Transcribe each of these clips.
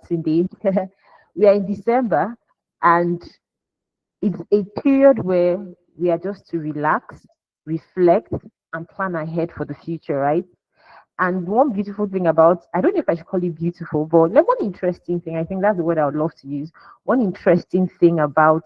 relaxing day. We are in December, and it's a period where we are just to relax, reflect, and plan ahead for the future, right? And one beautiful thing about, I don't know if I should call it beautiful, but like one interesting thing, I think that's the word I would love to use. One interesting thing about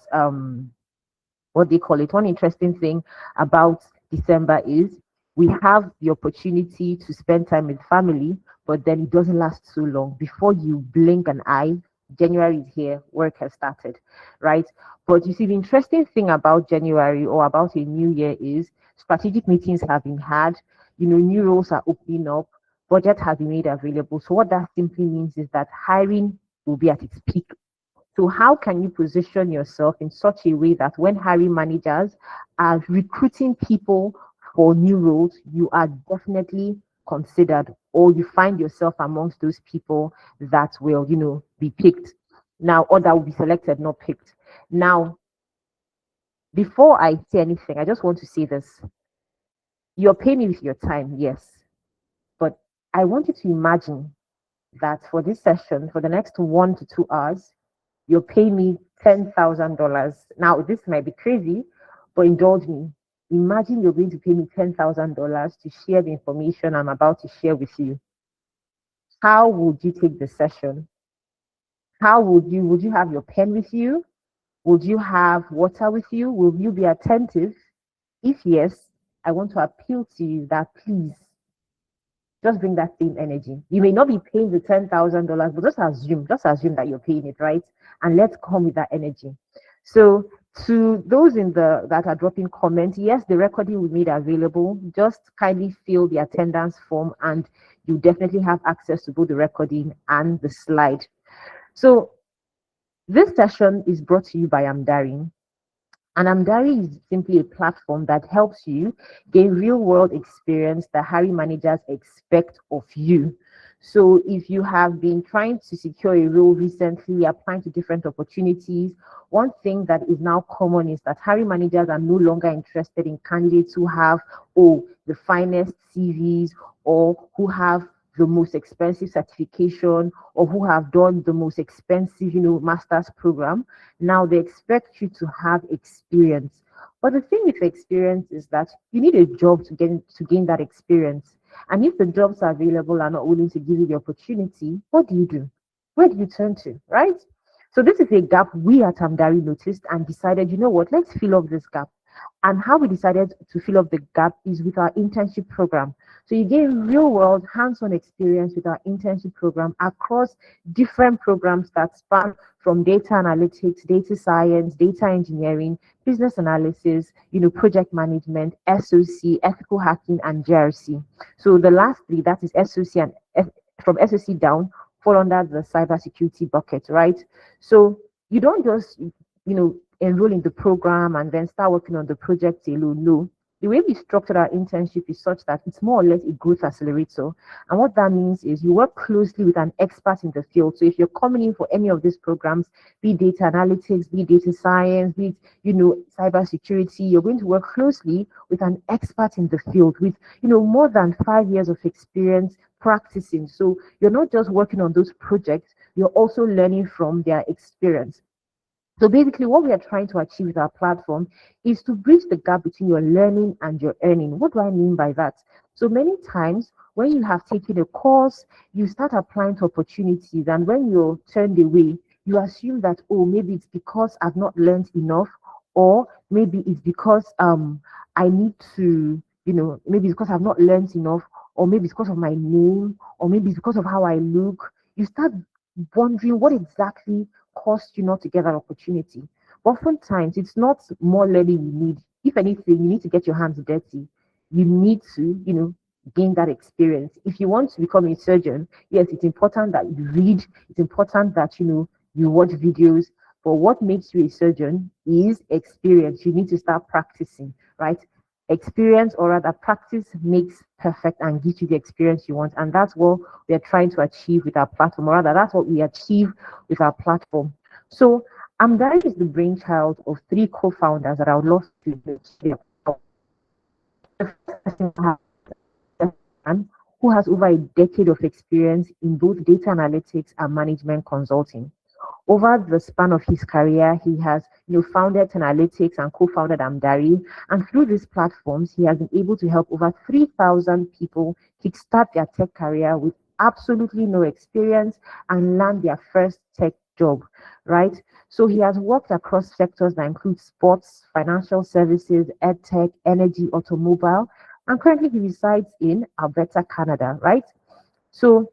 what they call it, one interesting thing about December is we have the opportunity to spend time with family, but then it doesn't last so long. Before you blink an eye, January is here, work has started, right? But you see, the interesting thing about January or about a new year is strategic meetings have been had, new roles are opening up, budget has been made available. So what that simply means is that hiring will be at its peak. So how can you position yourself in such a way that when hiring managers are recruiting people for new roles, you are definitely considered, or you find yourself amongst those people that will, be picked now, or that will be selected, not picked. Now, before I say anything, I just want to say this. You're paying me with your time, yes, but I want you to imagine that for this session, for the next 1 to 2 hours, you're paying me $10,000. Now, this might be crazy, but indulge me. Imagine you're going to pay me $10,000 to share the information I'm about to share with you. How would you take the session? How would you have your pen with you? Would you have water with you? Will you be attentive? If yes, I want to appeal to you that please just bring that same energy. You may not be paying the $10,000, but just assume that you're paying it, right? And let's come with that energy. So to those that are dropping comments, yes, the recording will be made available. Just kindly fill the attendance form, and you definitely have access to both the recording and the slide. So this session is brought to you by Amdari. And Amdari is simply a platform that helps you gain real world experience that hiring managers expect of you. So if you have been trying to secure a role recently, applying to different opportunities, one thing that is now common is that hiring managers are no longer interested in candidates who have, the finest CVs, or who have the most expensive certification, or who have done the most expensive, master's program. Now they expect you to have experience. But the thing with experience is that you need a job to gain that experience. And if the jobs available are not willing to give you the opportunity, what do you do? Where do you turn to, right? So this is a gap we at Amdari noticed and decided, you know what, let's fill up this gap. And how we decided to fill up the gap is with our internship program. So you gain real world hands-on experience with our internship program across different programs that span from data analytics, data science, data engineering, business analysis, project management, SOC, ethical hacking, and GRC. So the last three, that is SOC and from SOC down, fall under the cybersecurity bucket, right? So you don't just, enroll in the program and then start working on the project alone. No, the way we structured our internship is such that it's more or less a growth accelerator. And what that means is you work closely with an expert in the field. So if you're coming in for any of these programs, be it data analytics, be it data science, be it, cybersecurity, you're going to work closely with an expert in the field with, more than 5 years of experience practicing. So you're not just working on those projects, you're also learning from their experience. So basically, what we are trying to achieve with our platform is to bridge the gap between your learning and your earning. What do I mean by that? So many times when you have taken a course, you start applying to opportunities, and when you're turned away, you assume that, maybe it's because I've not learned enough, or maybe it's because I need to, maybe it's because I've not learned enough, or maybe it's because of my name, or maybe it's because of how I look. You start wondering what exactly cost you not to get that opportunity. But oftentimes, it's not more learning you need. If anything, you need to get your hands dirty. You need to, gain that experience. If you want to become a surgeon, yes, it's important that you read. It's important that, you watch videos. But what makes you a surgeon is experience. You need to start practicing, right? Experience, or rather practice, makes perfect and gives you the experience you want. And that's what we're trying to achieve with our platform, or rather that's what we achieve with our platform. So Amdari is the brainchild of 3 co-founders that I would love to share. The first person who has over a decade of experience in both data analytics and management consulting. Over the span of his career, he has founded Analytics and co-founded Amdari. And through these platforms, he has been able to help over 3,000 people kickstart their tech career with absolutely no experience and land their first tech job, right? So he has worked across sectors that include sports, financial services, edtech, energy, automobile, and currently he resides in Alberta, Canada, right? So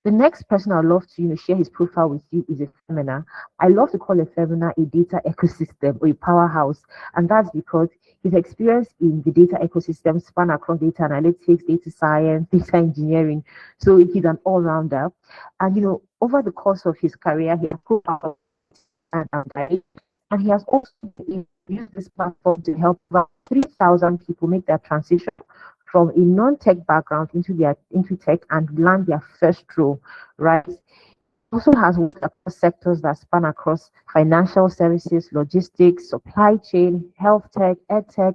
the next person I'd love to share his profile with you is a femina. I love to call a femina a data ecosystem or a powerhouse, and that's because his experience in the data ecosystem span across data analytics, data science, data engineering. So he's an all-rounder, and over the course of his career, he has co-founded and he has also used this platform to help about 3,000 people make their transition from a non-tech background into tech and land their first role, right? Also has worked across sectors that span across financial services, logistics, supply chain, health tech, ed tech,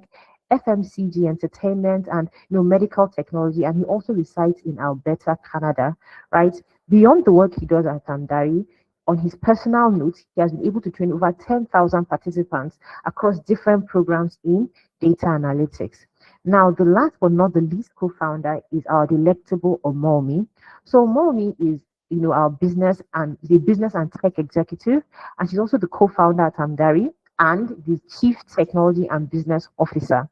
FMCG, entertainment, and medical technology. And he also resides in Alberta, Canada, right? Beyond the work he does at Amdari, on his personal notes, he has been able to train over 10,000 participants across different programs in data analytics. Now, the last but not the least co-founder is our delectable Omomi. So Omomi is our business and tech executive, and she's also the co-founder at Amdari and the chief technology and business officer,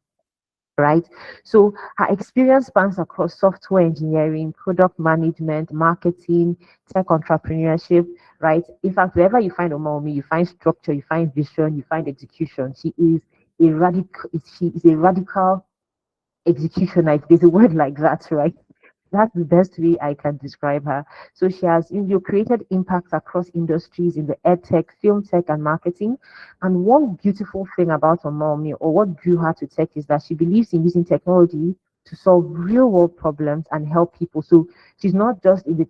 right? So her experience spans across software engineering, product management, marketing, tech entrepreneurship, right? In fact, wherever you find Omomi, you find structure, you find vision, you find execution. She is a radical executioner, if there's a word like that, right? That's the best way I can describe her. So she has created impacts across industries in the ed tech, film tech, and marketing. And one beautiful thing about her mommy, or what drew her to tech, is that she believes in using technology to solve real world problems and help people. So she's not just in the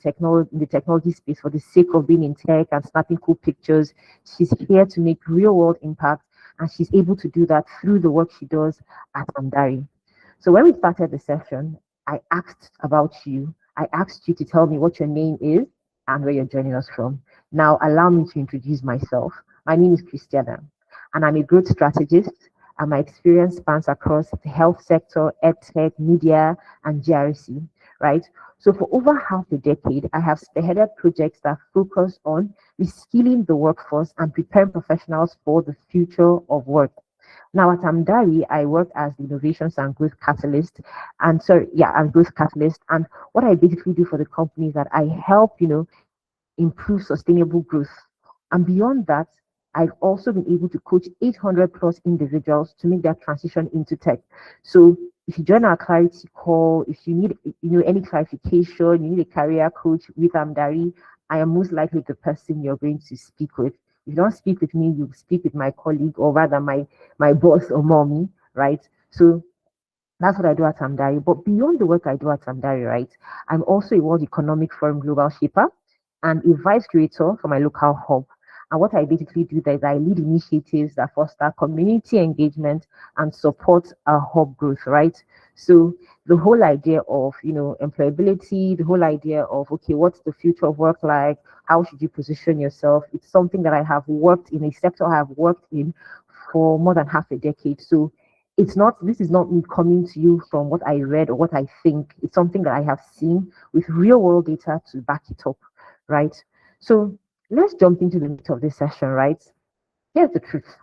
technology space for the sake of being in tech and snapping cool pictures. She's here to make real world impact, and she's able to do that through the work she does at Amdari. So when we started the session, I asked about you. I asked you to tell me what your name is and where you're joining us from. Now, allow me to introduce myself. My name is Christiana, and I'm a growth strategist, and my experience spans across the health sector, edtech, media, and GRC, right? So for over half a decade, I have spearheaded projects that focus on reskilling the workforce and preparing professionals for the future of work. Now at Amdari, I work as the innovations and growth catalyst, and growth catalyst. And what I basically do for the company is that I help, improve sustainable growth. And beyond that, I've also been able to coach 800 plus individuals to make that transition into tech. So if you join our clarity call, if you need any clarification, you need a career coach with Amdari, I am most likely the person you're going to speak with. If you don't speak with me, you speak with my colleague, or rather my boss or mommy, right? So that's what I do at Amdari. But beyond the work I do at Amdari, right, I'm also a World Economic Forum Global Shaper and a vice curator for my local hub. And what I basically do there is I lead initiatives that foster community engagement and support our hub growth, right? So the whole idea of employability, the whole idea of okay, what's the future of work like? How should you position yourself? It's something that I have worked in, a sector I have worked in for more than half a decade. So this is not me coming to you from what I read or what I think. It's something that I have seen with real world data to back it up, right? So let's jump into the meat of this session, right? Here's the truth.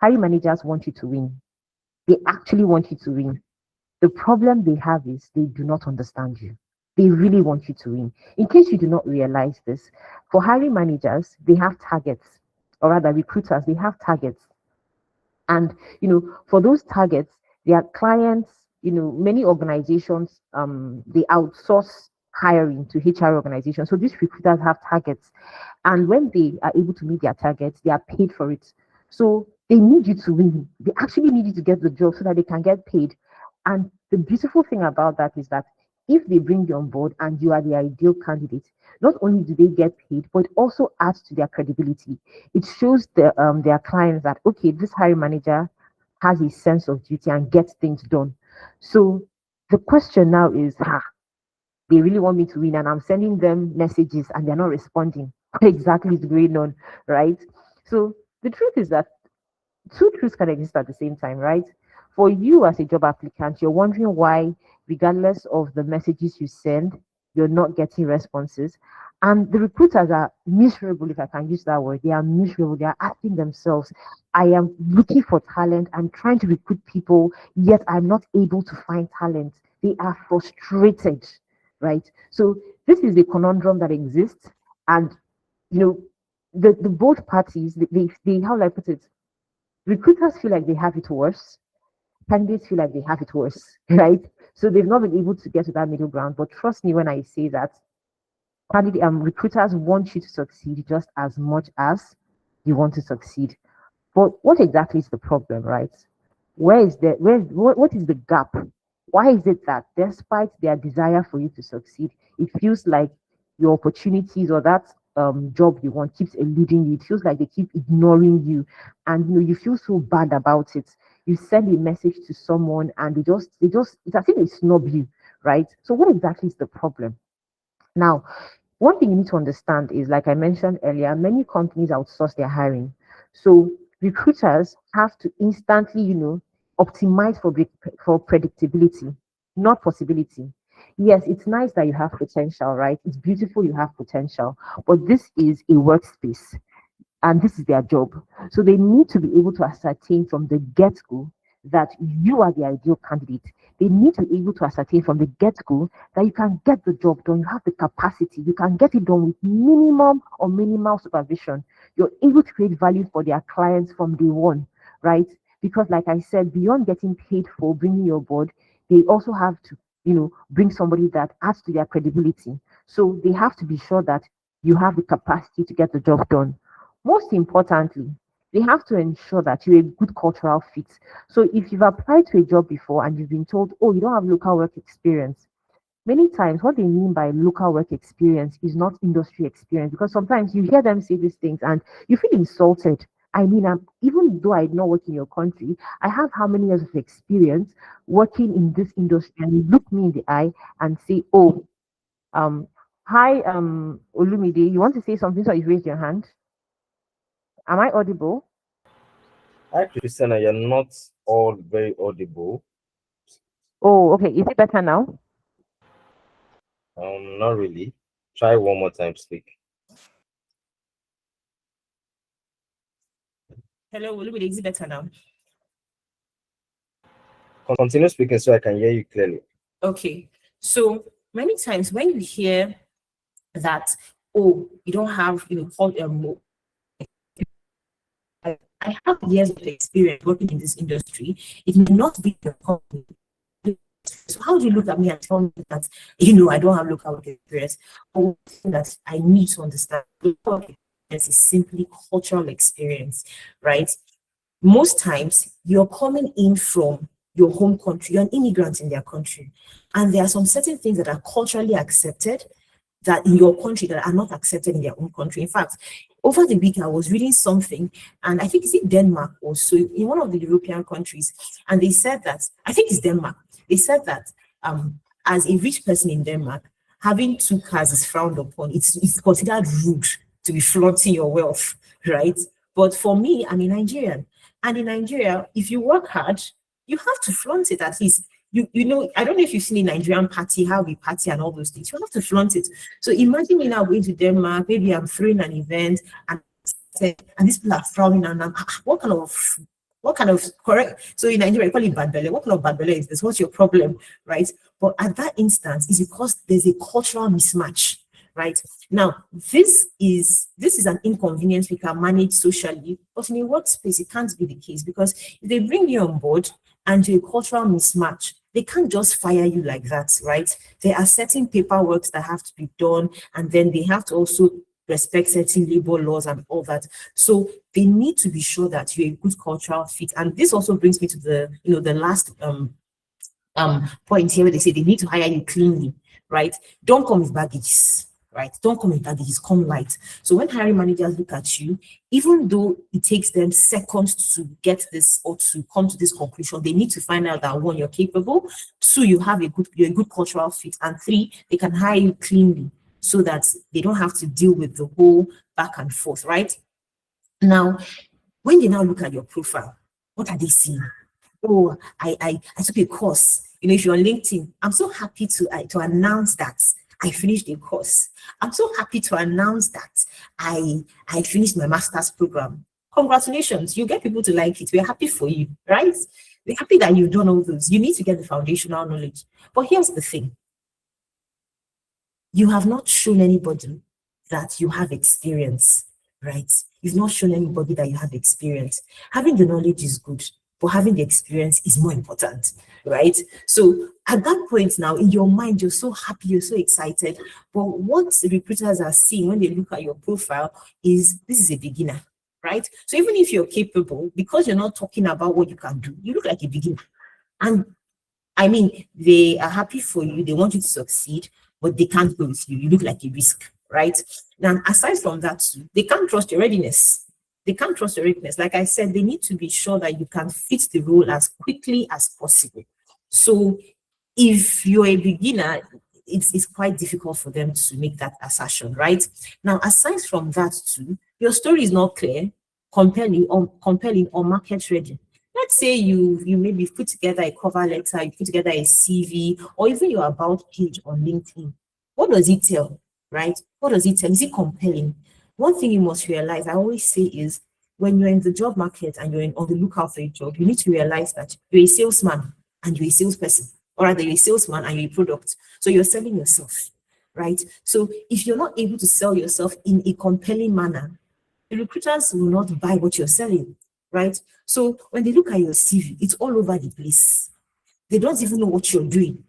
Hiring managers want you to win. They actually want you to win. The problem they have is they do not understand you. They really want you to win. In case you do not realize this, for hiring managers, they have targets, or rather recruiters, they have targets. And for those targets, their clients, many organizations, they outsource hiring to HR organizations. So these recruiters have targets, and when they are able to meet their targets, they are paid for it. So they need you to win. They actually need you to get the job so that they can get paid. And the beautiful thing about that is that if they bring you on board and you are the ideal candidate, not only do they get paid, but it also adds to their credibility. It shows their clients that okay, this hiring manager has a sense of duty and gets things done. So The question now is, they really want me to win, and I'm sending them messages and they're not responding. What exactly is going on, right? So the truth is that two truths can exist at the same time, right? For you as a job applicant, you're wondering why, regardless of the messages you send, you're not getting responses. And the recruiters are miserable, if I can use that word. They are miserable. They are asking themselves, I am looking for talent. I'm trying to recruit people, yet I'm not able to find talent. They are frustrated, right? So this is a conundrum that exists. And, you know, the both parties, they how do I put it? Recruiters feel like they have it worse. Candidates feel like they have it worse, right? So they've not been able to get to that middle ground. But trust me when I say that recruiters want you to succeed just as much as you want to succeed. But what exactly is the problem, right? Where is the what is the gap? Why is it that despite their desire for you to succeed, it feels like your opportunities or that job you want keeps eluding you? It feels like they keep ignoring you, and you feel so bad about it. You send a message to someone, and they just it's as if they snub you, right? So what exactly is the problem? Now, one thing you need to understand is, like I mentioned earlier, many companies outsource their hiring. So recruiters have to instantly, optimize for predictability, not possibility. Yes, it's nice that you have potential, right? It's beautiful you have potential, but this is a workspace and this is their job. So they need to be able to ascertain from the get go that you are the ideal candidate. They need to be able to ascertain from the get go that you can get the job done. You have the capacity. You can get it done with minimum or minimal supervision. You're able to create value for their clients from day one, right? Because, like I said, beyond getting paid for bringing your board, they also have to, bring somebody that adds to their credibility. So they have to be sure that you have the capacity to get the job done. Most importantly, they have to ensure that you're a good cultural fit. So if you've applied to a job before and you've been told, oh, you don't have local work experience, many times what they mean by local work experience is not industry experience, because sometimes you hear them say these things and you feel insulted. I mean, even though I don't work in your country, I have how many years of experience working in this industry, and you look me in the eye and say, oh, um, hi, Olumide, you want to say something? So you raise your hand. Am I audible? Hi, Christiana, you're not all very audible. Oh, okay. Is it better now? Not really. Try one more time, speak. Hello, Olumide, is it better now? Continue speaking so I can hear you clearly. Okay. So many times when you hear that, oh, you don't have, I have years of experience working in this industry. It may not be the company. So how do you look at me and tell me that, I don't have local work experience? But one thing that I need to understand, local work experience is simply cultural experience, right? Most times you're coming in from your home country, you're an immigrant in their country, and there are some certain things that are culturally accepted that in your country that are not accepted in their own country. In fact, over the week I was reading something, and I think it's in Denmark also, in one of the European countries, and they said that, I think it's Denmark, they said that as a rich person in Denmark, having two cars is frowned upon. It's considered rude to be flaunting your wealth, right? But for me, I'm a Nigerian. And in Nigeria, if you work hard, you have to flaunt it at least. I don't know if you've seen a Nigerian party, how we party and all those things. You have to flaunt it. So imagine me now going to Denmark, maybe I'm throwing an event and these people are frowning and what kind of correct? So in Nigeria, we call it bad belly. What kind of bad belly is this? What's your problem, right? But at that instance, is because there's a cultural mismatch, right? Now, this is an inconvenience we can manage socially, but in a workspace, it can't be the case, because if they bring you on board and you're a cultural mismatch, they can't just fire you like that, right? There are certain paperwork that have to be done, and then they have to also respect certain labor laws and all that. So they need to be sure that you're a good cultural fit. And this also brings me to the last point here, where they say they need to hire you cleanly, right? Don't come with baggages, right? Don't come in baggages, come light. So when hiring managers look at you, even though it takes them seconds to get this or to come to this conclusion, they need to find out that one, you're capable, two, you're a good cultural fit, and three, they can hire you cleanly so that they don't have to deal with the whole back and forth, right? Now, when they now look at your profile, what are they seeing? Oh, I took a course. You know, if you're on LinkedIn, I'm so happy to announce that I finished a course. I'm so happy to announce that I finished my master's program. Congratulations, you get people to like it. We're happy for you, right? We're happy that you've done all those. You need to get the foundational knowledge. But here's the thing. You have not shown anybody that you have experience, right? You've not shown anybody that you have experience. Having the knowledge is good, but having the experience is more important, right? So at that point now, in your mind, you're so happy, you're so excited. But what the recruiters are seeing when they look at your profile is this is a beginner, right? So even if you're capable, because you're not talking about what you can do, you look like a beginner. And I mean, they are happy for you, they want you to succeed, but they can't go with you. You look like a risk, right? Now, aside from that, they can't trust your readiness. They can't trust your readiness. Like I said, they need to be sure that you can fit the role as quickly as possible. So if you're a beginner, it's quite difficult for them to make that assertion, right? Now, aside from that too, your story is not clear, compelling or market ready. Let's say you maybe put together a cover letter, you put together a CV, or even your about page on LinkedIn. What does it tell, right? What does it tell? Is it compelling? One thing you must realize, I always say, is when you're in the job market and you're on the lookout for a job, you need to realize that you're a salesman and you're a salesperson, or rather you're a salesman and you're a product. So you're selling yourself, right? So if you're not able to sell yourself in a compelling manner, the recruiters will not buy what you're selling, right? So when they look at your CV, it's all over the place. They don't even know what you're doing.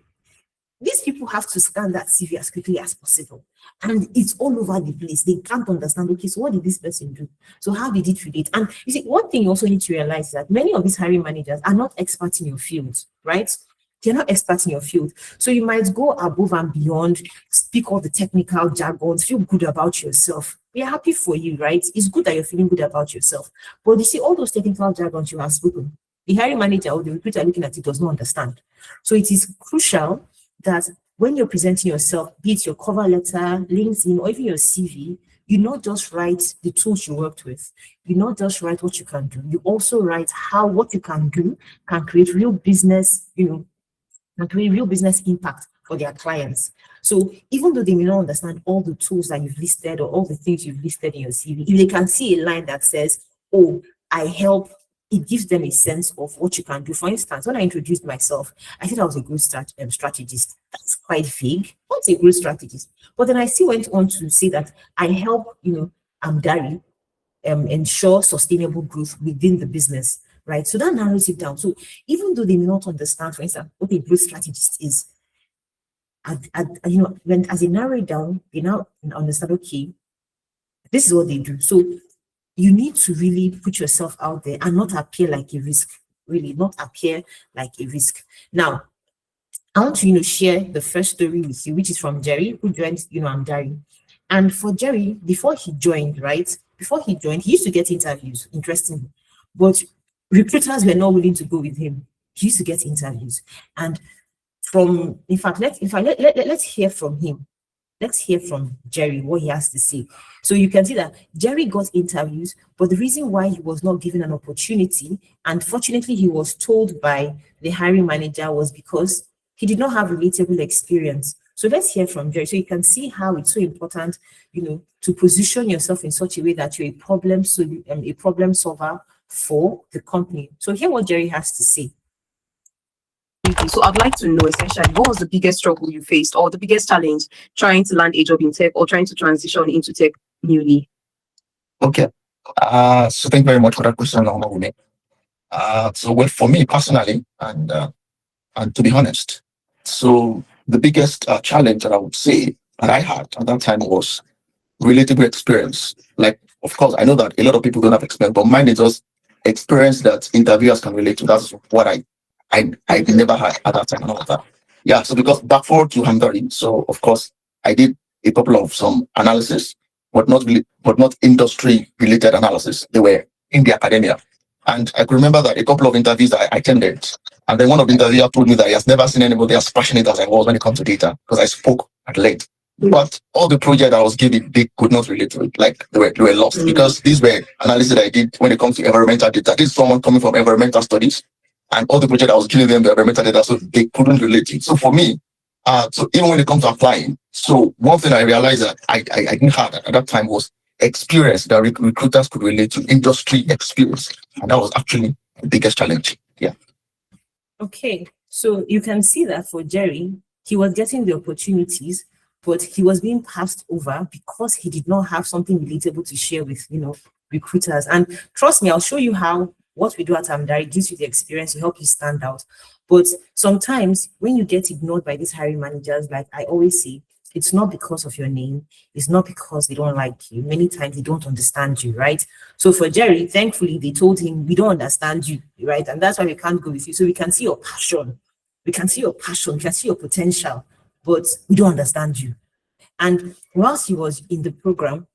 These people have to scan that CV as quickly as possible. And it's all over the place. They can't understand, okay, so what did this person do? So how did it relate? And you see, one thing you also need to realize is that many of these hiring managers are not experts in your field, right? They're not experts in your field. So you might go above and beyond, speak all the technical jargons, feel good about yourself. We're happy for you, right? It's good that you're feeling good about yourself. But you see, all those technical jargons you have spoken, the hiring manager or the recruiter looking at it does not understand. So it is crucial that when you're presenting yourself, be it your cover letter, LinkedIn, or even your CV, you not just write the tools you worked with. You not just write what you can do. You also write how what you can do can create real business, and create real business impact for their clients. So even though they may not understand all the tools that you've listed or all the things you've listed in your CV, if they can see a line that says, oh, I help, it gives them a sense of what you can do. For instance, when I introduced myself, I said I was a growth strategist. That's quite vague. What's a growth strategist? But then I still went on to say that I help, Amdari ensure sustainable growth within the business, right? So that narrows it down. So even though they may not understand, for instance, what a growth strategist is, when as they narrow it down, they now understand, okay, this is what they do. So you need to really put yourself out there and not appear like a risk, really, not appear like a risk. Now, I want to, share the first story with you, which is from Jerry, who joined, Amdari. And for Jerry, before he joined, he used to get interviews, interestingly, but recruiters were not willing to go with him. He used to get interviews. And let's hear from him. Let's hear from Jerry what he has to say. So you can see that Jerry got interviews, but the reason why he was not given an opportunity, and fortunately he was told by the hiring manager, was because he did not have relatable experience. So let's hear from Jerry. So you can see how it's so important, to position yourself in such a way that you're a problem solver for the company. So hear what Jerry has to say. So I'd like to know essentially what was the biggest struggle you faced or the biggest challenge trying to land a job in tech or trying to transition into tech newly? Okay. So thank you very much for that question, Wune. So for me personally, and to be honest, so the biggest challenge that I would say that I had at that time was relatable experience. Like, of course, I know that a lot of people don't have experience, but mine is just experience that interviewers can relate to. That's what I never had at that time and all of that. Yeah, so because back forward to Hungary, so of course I did a couple of some analysis, but not industry related analysis. They were in the academia. And I could remember that a couple of interviews that I attended, and then one of the interviewers told me that he has never seen anybody as passionate as I was when it comes to data, because I spoke at length. But all the project I was given, they could not relate to it. Like they were lost, because these were analysis that I did when it comes to environmental data. This is someone coming from environmental studies, and all the project I was giving them the environmental data, so they couldn't relate to it. So for me, so even when it comes to applying, so one thing I realized that I didn't have at that time was experience that recruiters could relate to, industry experience, and that was actually the biggest challenge. Yeah. Okay, so you can see that for Jerry, he was getting the opportunities, but he was being passed over because he did not have something relatable to share with, recruiters. And trust me, I'll show you how what we do at Amdari gives you the experience to help you stand out. But sometimes when you get ignored by these hiring managers, like I always say, it's not because of your name. It's not because they don't like you. Many times they don't understand you, right? So for Jerry, thankfully, they told him, we don't understand you, right? And that's why we can't go with you. So we can see your passion. We can see your passion. We can see your potential, but we don't understand you. And whilst he was in the program,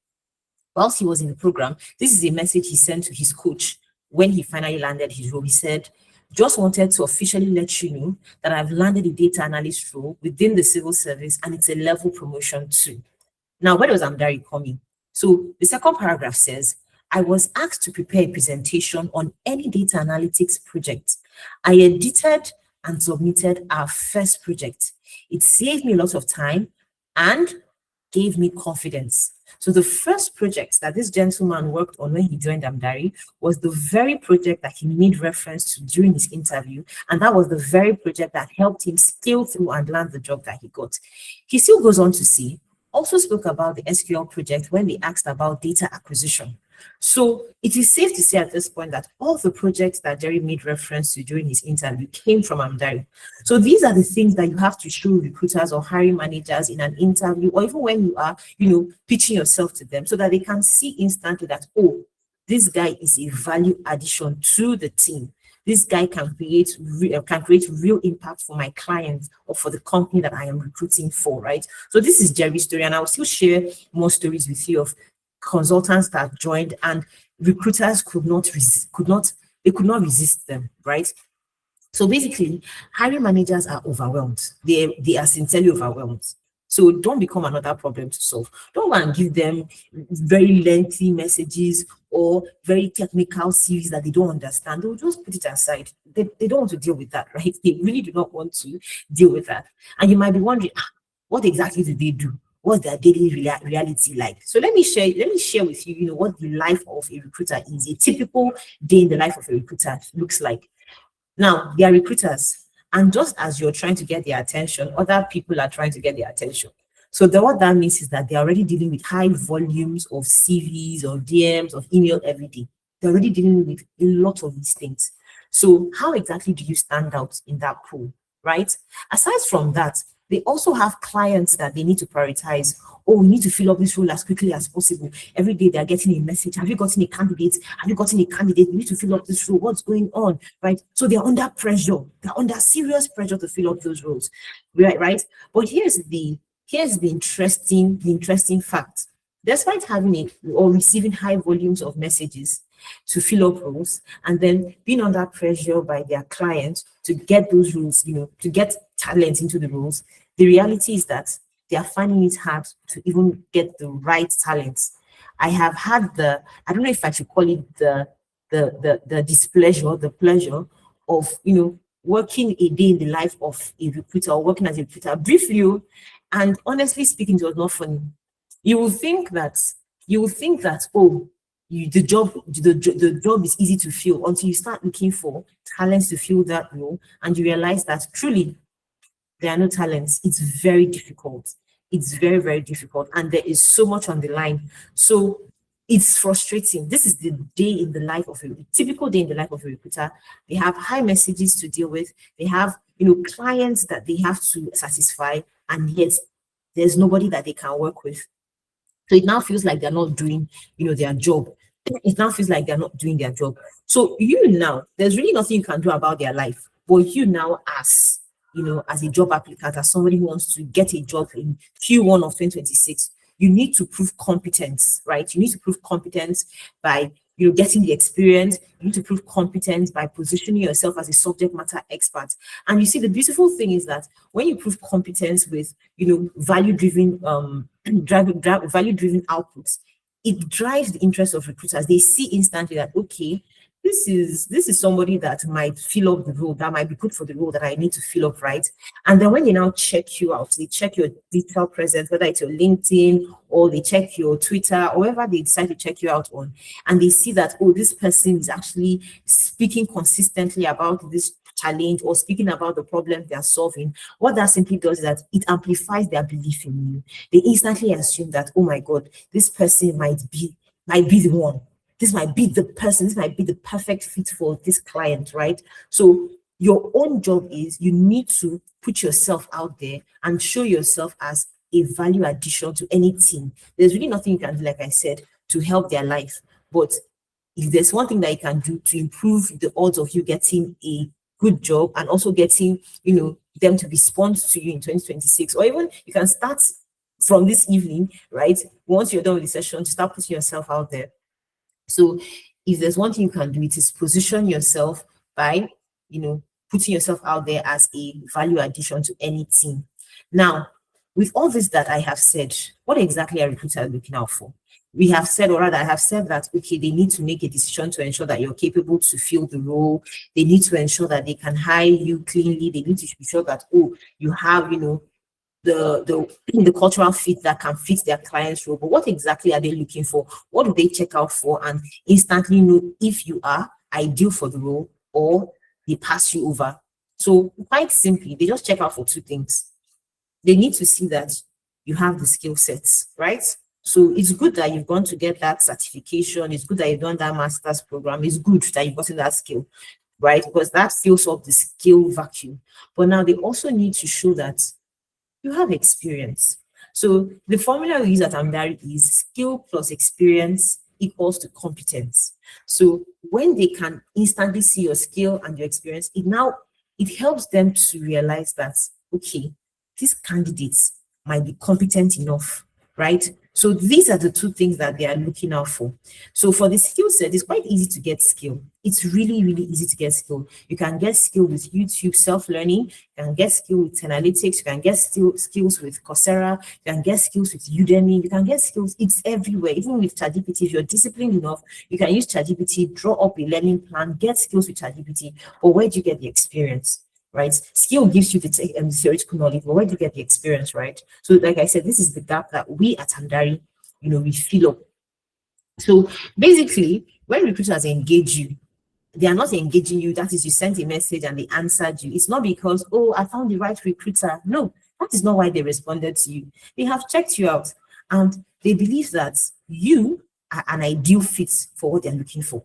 this is a message he sent to his coach when he finally landed his role. He said, just wanted to officially let you know that I've landed a data analyst role within the civil service, and it's a level promotion too. Now, where does Amdari coming? So the second paragraph says, I was asked to prepare a presentation on any data analytics project. I edited and submitted our first project. It saved me a lot of time and gave me confidence. So the first project that this gentleman worked on when he joined Amdari was the very project that he made reference to during his interview. And that was the very project that helped him scale through and land the job that he got. He still goes on to say, also spoke about the SQL project when they asked about data acquisition. So it is safe to say at this point that all the projects that Jerry made reference to during his interview came from Amdari. So these are the things that you have to show recruiters or hiring managers in an interview, or even when you are, pitching yourself to them, so that they can see instantly that, oh, this guy is a value addition to the team. This guy can create real impact for my clients or for the company that I am recruiting for, right? So this is Jerry's story, and I'll still share more stories with you of consultants that joined and recruiters could not resist them, right? So basically, hiring managers are overwhelmed. They are sincerely overwhelmed. So don't become another problem to solve. Don't go and give them very lengthy messages or very technical series that they don't understand. They'll just put it aside. They don't want to deal with that, right? They really do not want to deal with that. And you might be wondering, what exactly do they do? What's their daily reality like? So let me share with you, what the life of a recruiter is. A typical day in the life of a recruiter looks like. Now, they are recruiters, and just as you're trying to get their attention, other people are trying to get their attention. So what that means is that they're already dealing with high volumes of CVs, of DMs, of email every day. They're already dealing with a lot of these things. So how exactly do you stand out in that pool, right? Aside from that, they also have clients that they need to prioritize. Oh, we need to fill up this role as quickly as possible. Every day they're getting a message. Have you gotten a candidate? Have you gotten a candidate? We need to fill up this role. What's going on, right? So they're under pressure. They're under serious pressure to fill up those roles, right? But here's the interesting fact. Despite having or receiving high volumes of messages to fill up roles, and then being under pressure by their clients to get those roles, to get talent into the roles, the reality is that they are finding it hard to even get the right talents. I have had I don't know if I should call it the displeasure, the pleasure of, working a day in the life of a recruiter or working as a recruiter briefly. And honestly speaking, it was not funny. You will think that, oh, the job is easy to fill until you start looking for talents to fill that role, and you realize that truly there are no talents. It's very difficult. It's very, very difficult, and there is so much on the line. So it's frustrating. This is the day in the life of a typical day in the life of a recruiter. They have high messages to deal with. They have, clients that they have to satisfy, and yet there's nobody that they can work with. So it now feels like they're not doing, their job. It now feels like they're not doing their job. So there's really nothing you can do about their life. But you now, as as a job applicant, as somebody who wants to get a job in Q1 of 2026, you need to prove competence, right? You need to prove competence by getting the experience. You need to prove competence by positioning yourself as a subject matter expert. And you see, the beautiful thing is that when you prove competence with value-driven value-driven outputs, it drives the interest of recruiters. They see instantly that, okay, this is somebody that might fill up the role, that might be good for the role that I need to fill up, right? And then when they now check you out, they check your digital presence, whether it's your LinkedIn or they check your Twitter, or wherever they decide to check you out on, and they see that, oh, this person is actually speaking consistently about this challenge or speaking about the problem they are solving. What that simply does is that it amplifies their belief in you. They instantly assume that, oh my God, this person might be the one. This might be the person, this might be the perfect fit for this client, right? So your own job is you need to put yourself out there and show yourself as a value addition to any team. There's really nothing you can do, like I said, to help their life. But if there's one thing that you can do to improve the odds of you getting a good job and also getting, them to respond to you in 2026, or even you can start from this evening, right? Once you're done with the session, to start putting yourself out there. So if there's one thing you can do, it is position yourself by, putting yourself out there as a value addition to any team. Now, with all this that I have said, what exactly are recruiters looking out for? We have said, or rather I have said that, okay, they need to make a decision to ensure that you're capable to fill the role. They need to ensure that they can hire you cleanly. They need to be sure that, oh, you have, the cultural fit that can fit their client's role. But what exactly are they looking for? What do they check out for and instantly know if you are ideal for the role or they pass you over? So quite simply, they just check out for two things. They need to see that you have the skill sets, right? So it's good that you've gone to get that certification. It's good that you've done that master's program. It's good that you've gotten that skill, right? Because that fills up the skill vacuum. But now they also need to show that you have experience. So the formula we use at Amdari is skill plus experience equals to competence. So when they can instantly see your skill and your experience, it helps them to realize that, okay, these candidates might be competent enough, right? So these are the two things that they are looking out for. So for the skill set, it's quite easy to get skill. It's really, really easy to get skill. You can get skill with YouTube self-learning. You can get skill with analytics. You can get skills with Coursera. You can get skills with Udemy. You can get skills. It's everywhere. Even with ChatGPT, if you're disciplined enough, you can use ChatGPT, draw up a learning plan, get skills with ChatGPT. But where do you get the experience? Right? Skill gives you the theoretical knowledge, but where do you get the experience, right? So like I said, this is the gap that we at Amdari, we fill up. So basically, when recruiters engage you, they are not engaging you. That is, you sent a message and they answered you. It's not because, oh, I found the right recruiter. No, that is not why they responded to you. They have checked you out and they believe that you are an ideal fit for what they're looking for.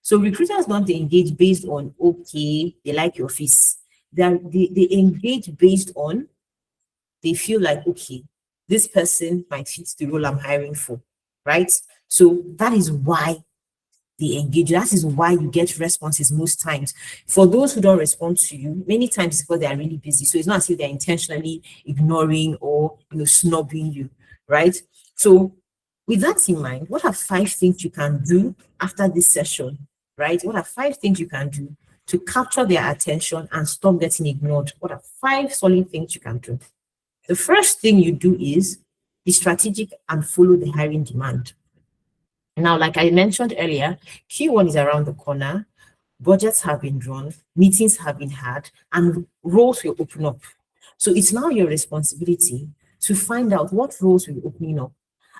So recruiters don't engage based on, okay, they like your face. They engage based on, they feel like, okay, this person might fit the role I'm hiring for, right? So that is why they engage. That is why you get responses most times. For those who don't respond to you, many times it's because they are really busy. So it's not as if they're intentionally ignoring or snubbing you, right? So with that in mind, what are 5 things you can do after this session, right? What are 5 things you can do to capture their attention and stop getting ignored? What are 5 solid things you can do? The first thing you do is be strategic and follow the hiring demand. Now, like I mentioned earlier, Q1 is around the corner. Budgets have been drawn, meetings have been had, and roles will open up. So it's now your responsibility to find out what roles will be opening up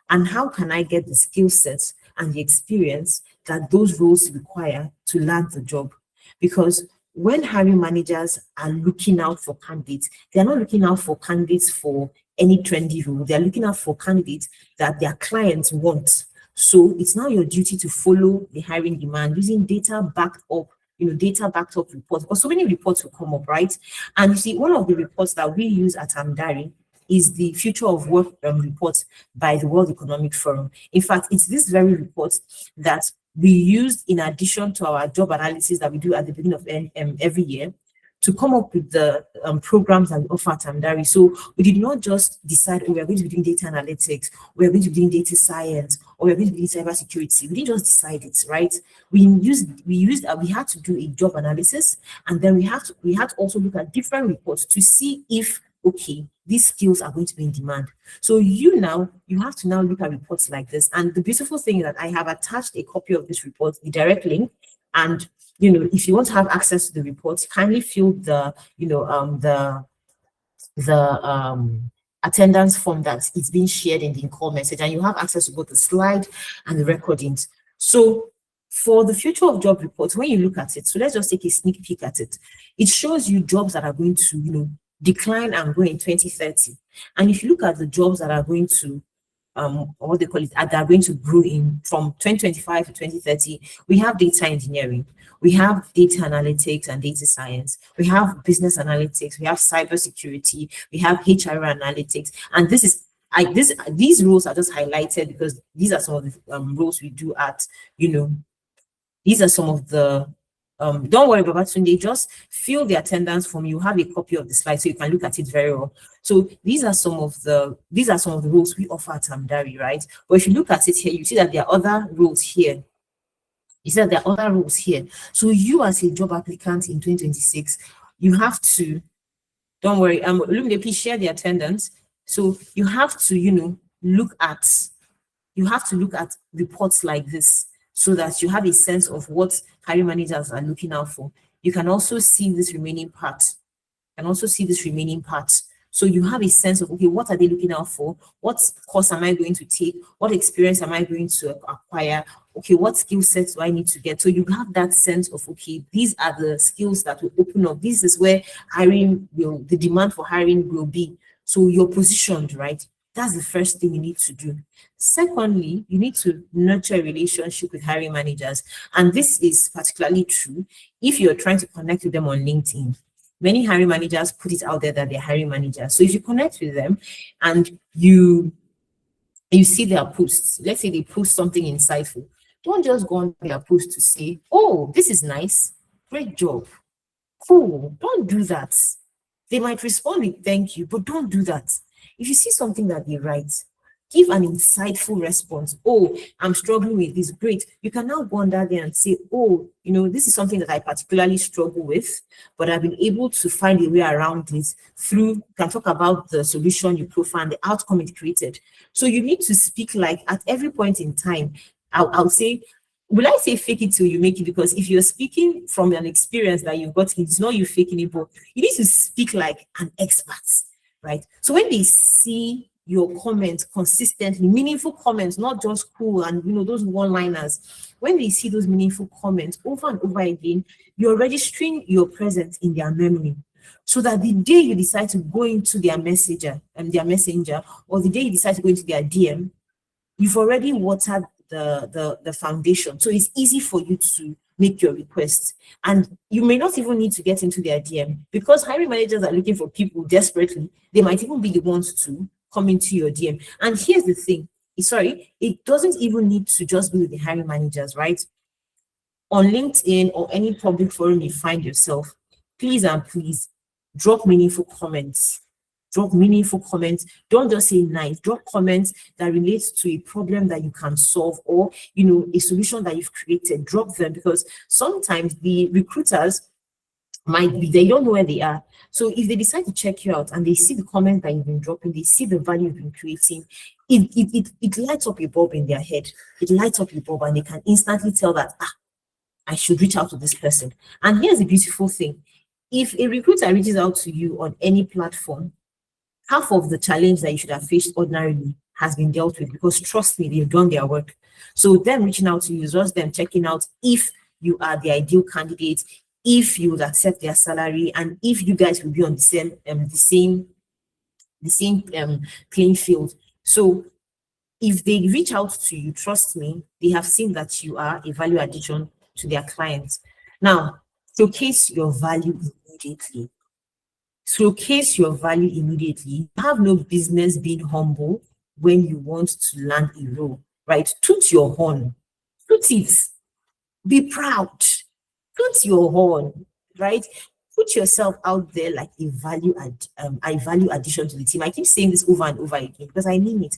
and how can I get the skill sets and the experience that those roles require to land the job. Because when hiring managers are looking out for candidates, they're not looking out for candidates for any trendy role. They're looking out for candidates that their clients want. So it's now your duty to follow the hiring demand using data backed up reports, because so many reports will come up, right? And you see, one of the reports that we use at Amdari is the Future of Work report by the World Economic Forum. In fact, it's this very report that we used in addition to our job analysis that we do at the beginning of every year to come up with the programs that we offer at Amdari. So we did not just decide, oh, we are going to be doing data analytics, we are going to be doing data science, or we are going to be doing cybersecurity. We didn't just decide it, right? We had to do a job analysis, and then we had to also look at different reports to see if, okay, these skills are going to be in demand. So you have to now look at reports like this. And the beautiful thing is that I have attached a copy of this report, the direct link, and if you want to have access to the reports, kindly fill the attendance form that is being shared in the call message, and you have access to both the slide and the recordings. So for the future of job reports, when you look at it, so let's just take a sneak peek at it. It shows you jobs that are going to decline and grow in 2030. And if you look at the jobs that are going to what they call it, that are going to grow in from 2025 to 2030, we have data engineering, we have data analytics and data science, we have business analytics, we have cybersecurity, we have HR analytics, and these roles are just highlighted because these are some of the roles we do at, these are some of the don't worry about Sunday, just fill the attendance form. You have a copy of the slide so you can look at it very well. So these are some of the roles we offer at Amdari, right? But if you look at it here, you see that there are other roles here. You see that there are other roles here. So you as a job applicant in 2026, you have to, don't worry, Lumide, please share the attendance. So you have to, look at reports like this, so that you have a sense of what hiring managers are looking out for. You can also see this remaining part. So you have a sense of, okay, what are they looking out for? What course am I going to take? What experience am I going to acquire? Okay, what skill sets do I need to get? So you have that sense of, okay, these are the skills that will open up. This is where the demand for hiring will be. So you're positioned, right? That's the first thing you need to do. Secondly, you need to nurture a relationship with hiring managers. And this is particularly true if you're trying to connect with them on LinkedIn. Many hiring managers put it out there that they're hiring managers. So if you connect with them and you see their posts, let's say they post something insightful, don't just go on their post to say, oh, this is nice, great job, cool. Don't do that. They might respond with thank you, but don't do that. If you see something that they write, give an insightful response. Oh, I'm struggling with this. Great. You can now go under there and say, oh, this is something that I particularly struggle with, but I've been able to find a way around it you can talk about the solution you profile and the outcome it created. So you need to speak like at every point in time. I'll say, will I say fake it till you make it? Because if you're speaking from an experience that you've got, it's not you faking it, but you need to speak like an expert. Right? So when they see your comments consistently, meaningful comments, not just cool and those one-liners, when they see those meaningful comments over and over again, you're registering your presence in their memory. So that the day you decide to go into their messenger, or the day you decide to go into their DM, you've already watered the foundation. So it's easy for you to make your request. And you may not even need to get into their DM, because hiring managers are looking for people desperately. They might even be the ones to come into your DM. And here's the thing. It doesn't even need to just be with the hiring managers, right? On LinkedIn or any public forum you find yourself, please and please drop meaningful comments. Don't just say nice. Drop comments that relates to a problem that you can solve, or a solution that you've created. Drop them, because sometimes the recruiters they don't know where they are. So if they decide to check you out and they see the comments that you've been dropping, they see the value you've been creating, it lights up a bulb in their head. It lights up a bulb, and they can instantly tell that I should reach out to this person. And here's the beautiful thing: if a recruiter reaches out to you on any platform, half of the challenge that you should have faced ordinarily has been dealt with, because trust me, they've done their work. So them reaching out to you is just them checking out if you are the ideal candidate, if you would accept their salary, and if you guys will be on the same playing field. So if they reach out to you, trust me, they have seen that you are a value addition to their clients. Now, showcase your value immediately. You have no business being humble when you want to land a role, right? Toot your horn. Toot it. Be proud. Toot your horn, right? put yourself out there like a value addition to the team. I keep saying this over and over again because I mean it.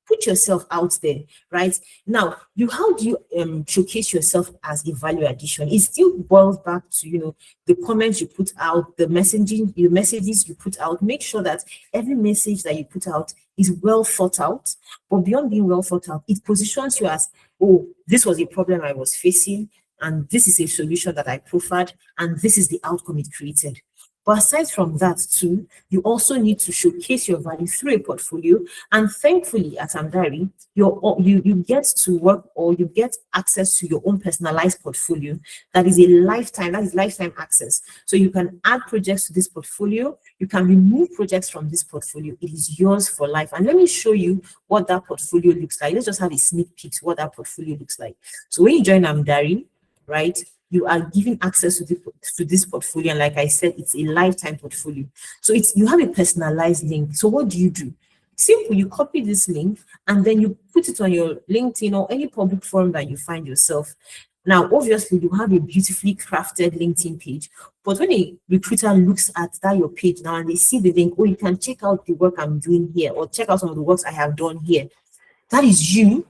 Put yourself out there, right? Now, how do you showcase yourself as a value addition? It still boils back to, the comments you put out, the messages you put out. Make sure that every message that you put out is well thought out. But beyond being well thought out, it positions you as, oh, this was a problem I was facing, and this is a solution that I proffered, and this is the outcome it created. But aside from that too, you also need to showcase your value through a portfolio. And thankfully at Amdari, you get to work, or you get access to your own personalized portfolio that is lifetime access. So you can add projects to this portfolio, you can remove projects from this portfolio. It is yours for life. And let me show you what that portfolio looks like. Let's just have a sneak peek to what that portfolio looks like. So when you join Amdari, right, you are given access to this portfolio, and like I said, it's a lifetime portfolio. So you have a personalized link. So what do? Simple, you copy this link and then you put it on your LinkedIn or any public forum that you find yourself. Now, obviously, you have a beautifully crafted LinkedIn page, but when a recruiter looks at your page now and they see the link, oh, you can check out the work I'm doing here, or check out some of the works I have done here. That is you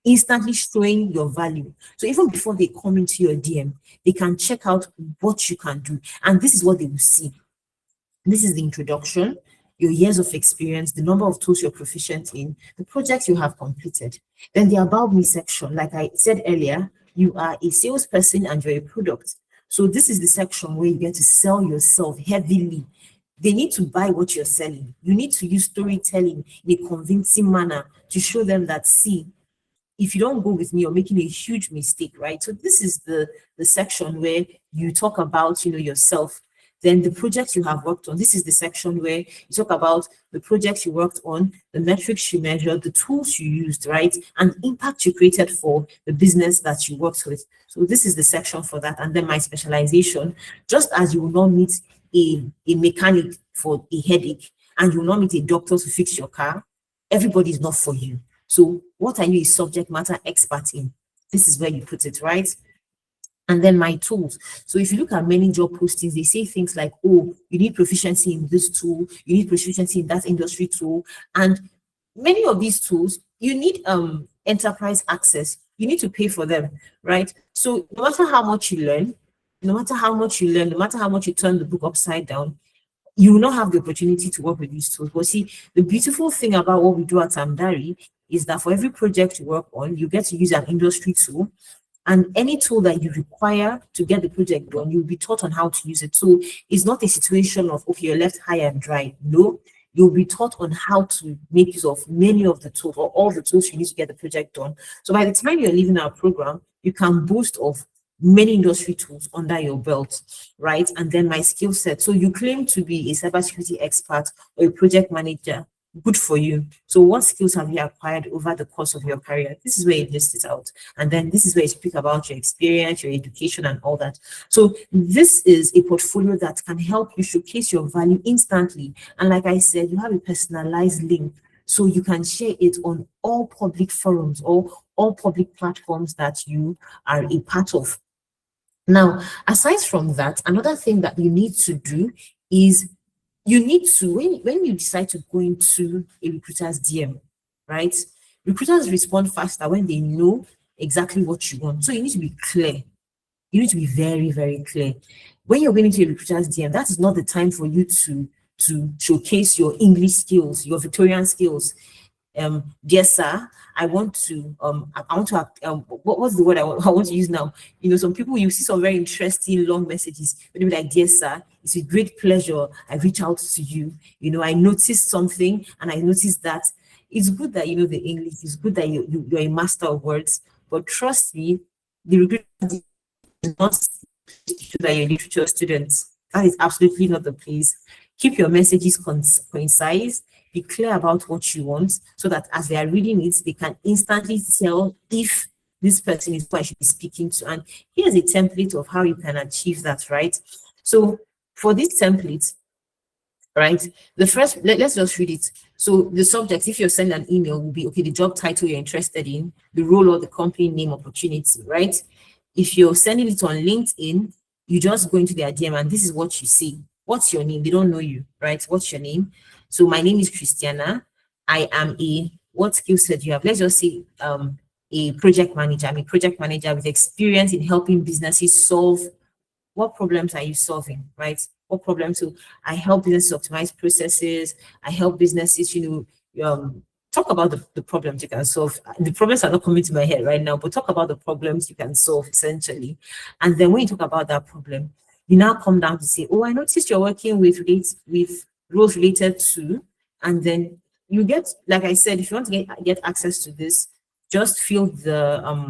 instantly showing your value. So even before they come into your DM, they can check out what you can do. And this is what they will see. This is the introduction, your years of experience, the number of tools you're proficient in, the projects you have completed. Then the About Me section, like I said earlier, you are a salesperson and you're a product. So this is the section where you get to sell yourself heavily. They need to buy what you're selling. You need to use storytelling in a convincing manner to show them that, see, if you don't go with me, you're making a huge mistake, right? So this is the section where you talk about, yourself. Then the projects you have worked on. This is the section where you talk about the projects you worked on, the metrics you measured, the tools you used, right? And impact you created for the business that you worked with. So this is the section for that. And then my specialization, just as you will not meet a mechanic for a headache, and you will not meet a doctor to fix your car, everybody is not for you. So what are you a subject matter expert in? This is where you put it, right? And then my tools. So if you look at many job postings, they say things like, oh, you need proficiency in this tool, you need proficiency in that industry tool. And many of these tools, you need enterprise access. You need to pay for them, right? So no matter how much you learn, no matter how much you turn the book upside down, you will not have the opportunity to work with these tools. But see, the beautiful thing about what we do at Amdari is that for every project you work on, you get to use an industry tool, and any tool that you require to get the project done, you'll be taught on how to use it. So it's not a situation of, okay, you're left high and dry. No, you'll be taught on how to make use of many of the tools, or all the tools you need to get the project done. So by the time you're leaving our program, you can boast of many industry tools under your belt, right? And then my skill set. So you claim to be a cybersecurity expert or a project manager. Good for you. So what skills have you acquired over the course of your career? This is where you list it out. And then this is where you speak about your experience, your education, and all that. So this is a portfolio that can help you showcase your value instantly. And like I said, you have a personalized link, so you can share it on all public forums or all public platforms that you are a part of. Now, aside from that, another thing that you need to do is you need to, when you decide to go into a recruiter's DM, right? Recruiters respond faster when they know exactly what you want. So you need to be clear. You need to be very, very clear. When you're going into a recruiter's DM, that is not the time for you to showcase your English skills, your Victorian skills. Dear sir, I want to what's the word I want to use now? Some people, you see some very interesting long messages, but they'll be like, dear sir, it's with great pleasure I reach out to you. I noticed something, and I noticed that. It's good that you know the English, it's good that you're a master of words, but trust me, the recruiter is not that you're a literature student. That is absolutely not the place. Keep your messages concise. Be clear about what you want, so that as they are reading it, they can instantly tell if this person is who I should be speaking to. And here's a template of how you can achieve that, right? So for this template, right, the first, let's just read it. So the subject, if you're sending an email, will be, okay, the job title you're interested in, the role or the company name, opportunity, right? If you're sending it on LinkedIn, You just go into their DM and this is what you see. What's your name? They don't know you, right? What's your name? So my name is Christiana. I am what skill set do you have? Let's just say a project manager. I'm a project manager with experience in helping businesses solve. What problems are you solving, right? What problems? So I help businesses optimize processes. I help businesses, talk about the problems you can solve. The problems are not coming to my head right now, but talk about the problems you can solve essentially. And then when you talk about that problem, you now come down to say, oh, I noticed you're working with roles related to, and then you get, like I said, if you want to get access to this, just fill the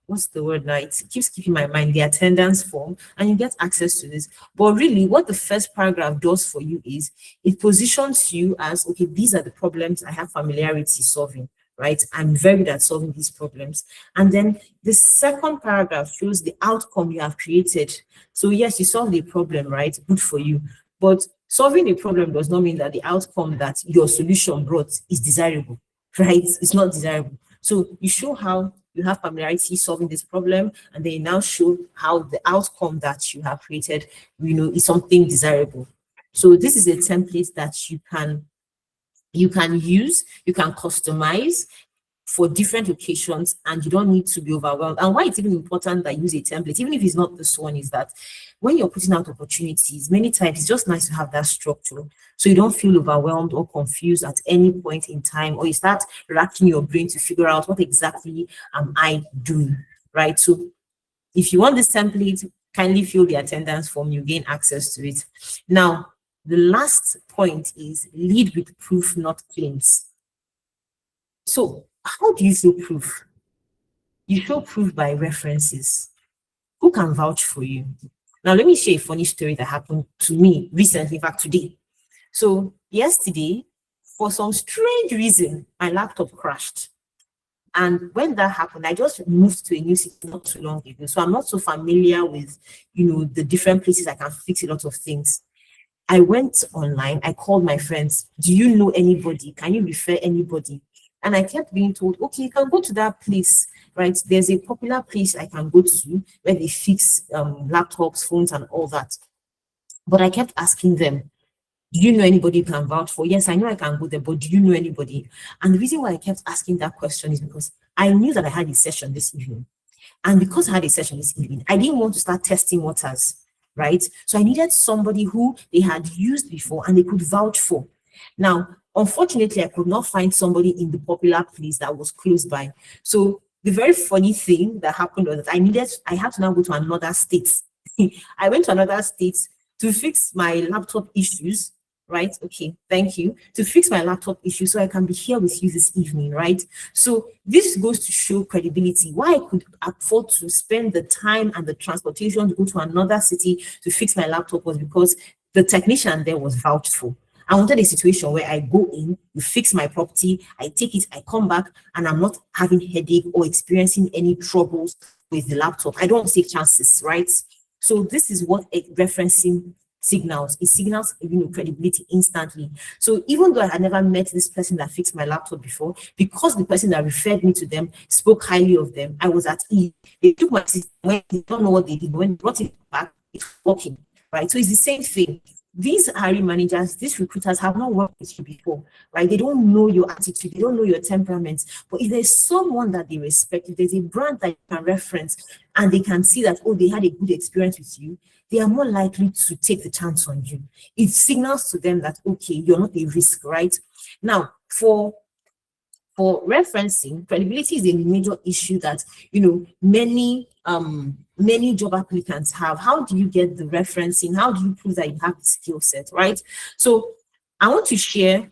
what's the word now? It keeps keeping my mind, the attendance form, and you get access to this. But really, what the first paragraph does for you is it positions you as okay, these are the problems I have familiarity solving, right? I'm very good at solving these problems. And then the second paragraph shows the outcome you have created. So yes, you solved the problem, right? Good for you. But solving a problem does not mean that the outcome that your solution brought is desirable, right? It's not desirable. So you show how you have familiarity solving this problem, and then you now show how the outcome that you have created, is something desirable. So this is a template that you can use, you can customize for different occasions, and you don't need to be overwhelmed. And why it's even important that you use a template, even if it's not this one, is that when you're putting out opportunities, many times it's just nice to have that structure so you don't feel overwhelmed or confused at any point in time, or you start racking your brain to figure out what exactly am I doing, right? So if you want this template, kindly fill the attendance form, you gain access to it. Now, the last point is lead with proof, not claims. So how do you show proof? You show proof by references. Who can vouch for you? Now, let me share a funny story that happened to me recently, in fact, today. So yesterday, for some strange reason, my laptop crashed. And when that happened, I just moved to a new city not too long ago. So I'm not so familiar with, the different places I can fix a lot of things. I went online, I called my friends. Do you know anybody? Can you refer anybody? And I kept being told, okay, you can go to that place, right? There's a popular place I can go to where they fix laptops, phones, and all that. But I kept asking them, do you know anybody you can vouch for? Yes, I know I can go there, but do you know anybody? And the reason why I kept asking that question is because I knew that I had a session this evening. And because I had a session this evening, I didn't want to start testing waters, right? So I needed somebody who they had used before and they could vouch for. Now, unfortunately, I could not find somebody in the popular place that was close by. So the very funny thing that happened was that I had to now go to another state. I went to another state to fix my laptop issues, right? Okay, thank you. To fix my laptop issue so I can be here with you this evening, right? So this goes to show credibility. Why I could afford to spend the time and the transportation to go to another city to fix my laptop was because the technician there was vouched for. I wanted a situation where I go in, you fix my property, I take it, I come back, and I'm not having headache or experiencing any troubles with the laptop. I don't want to take chances, right? So this is what referencing signals. It signals credibility instantly. So even though I had never met this person that fixed my laptop before, because the person that referred me to them spoke highly of them, I was at ease. They took my system when they don't know what they did, when they brought it back, it's working, right? So it's the same thing. These hiring managers, these recruiters have not worked with you before, right? They don't know your attitude, they don't know your temperament. But if there's someone that they respect, if there's a brand that you can reference and they can see that, oh, they had a good experience with you, they are more likely to take the chance on you. It signals to them that, okay, you're not a risk, right? Now, for referencing, credibility is a major issue that many job applicants have. How do you get the referencing? How do you prove that you have the skill set, right? So I want to share,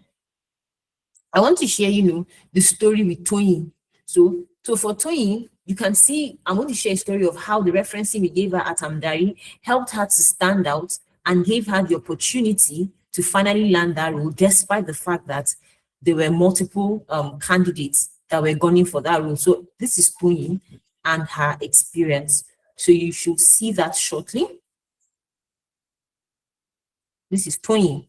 the story with Tony. So for Tony, you can see, I'm going to share a story of how the referencing we gave her at Amdari helped her to stand out and gave her the opportunity to finally land that role, despite the fact that there were multiple candidates that were gunning for that role. So this is Tony and her experience. So you should see that shortly. This is Tony.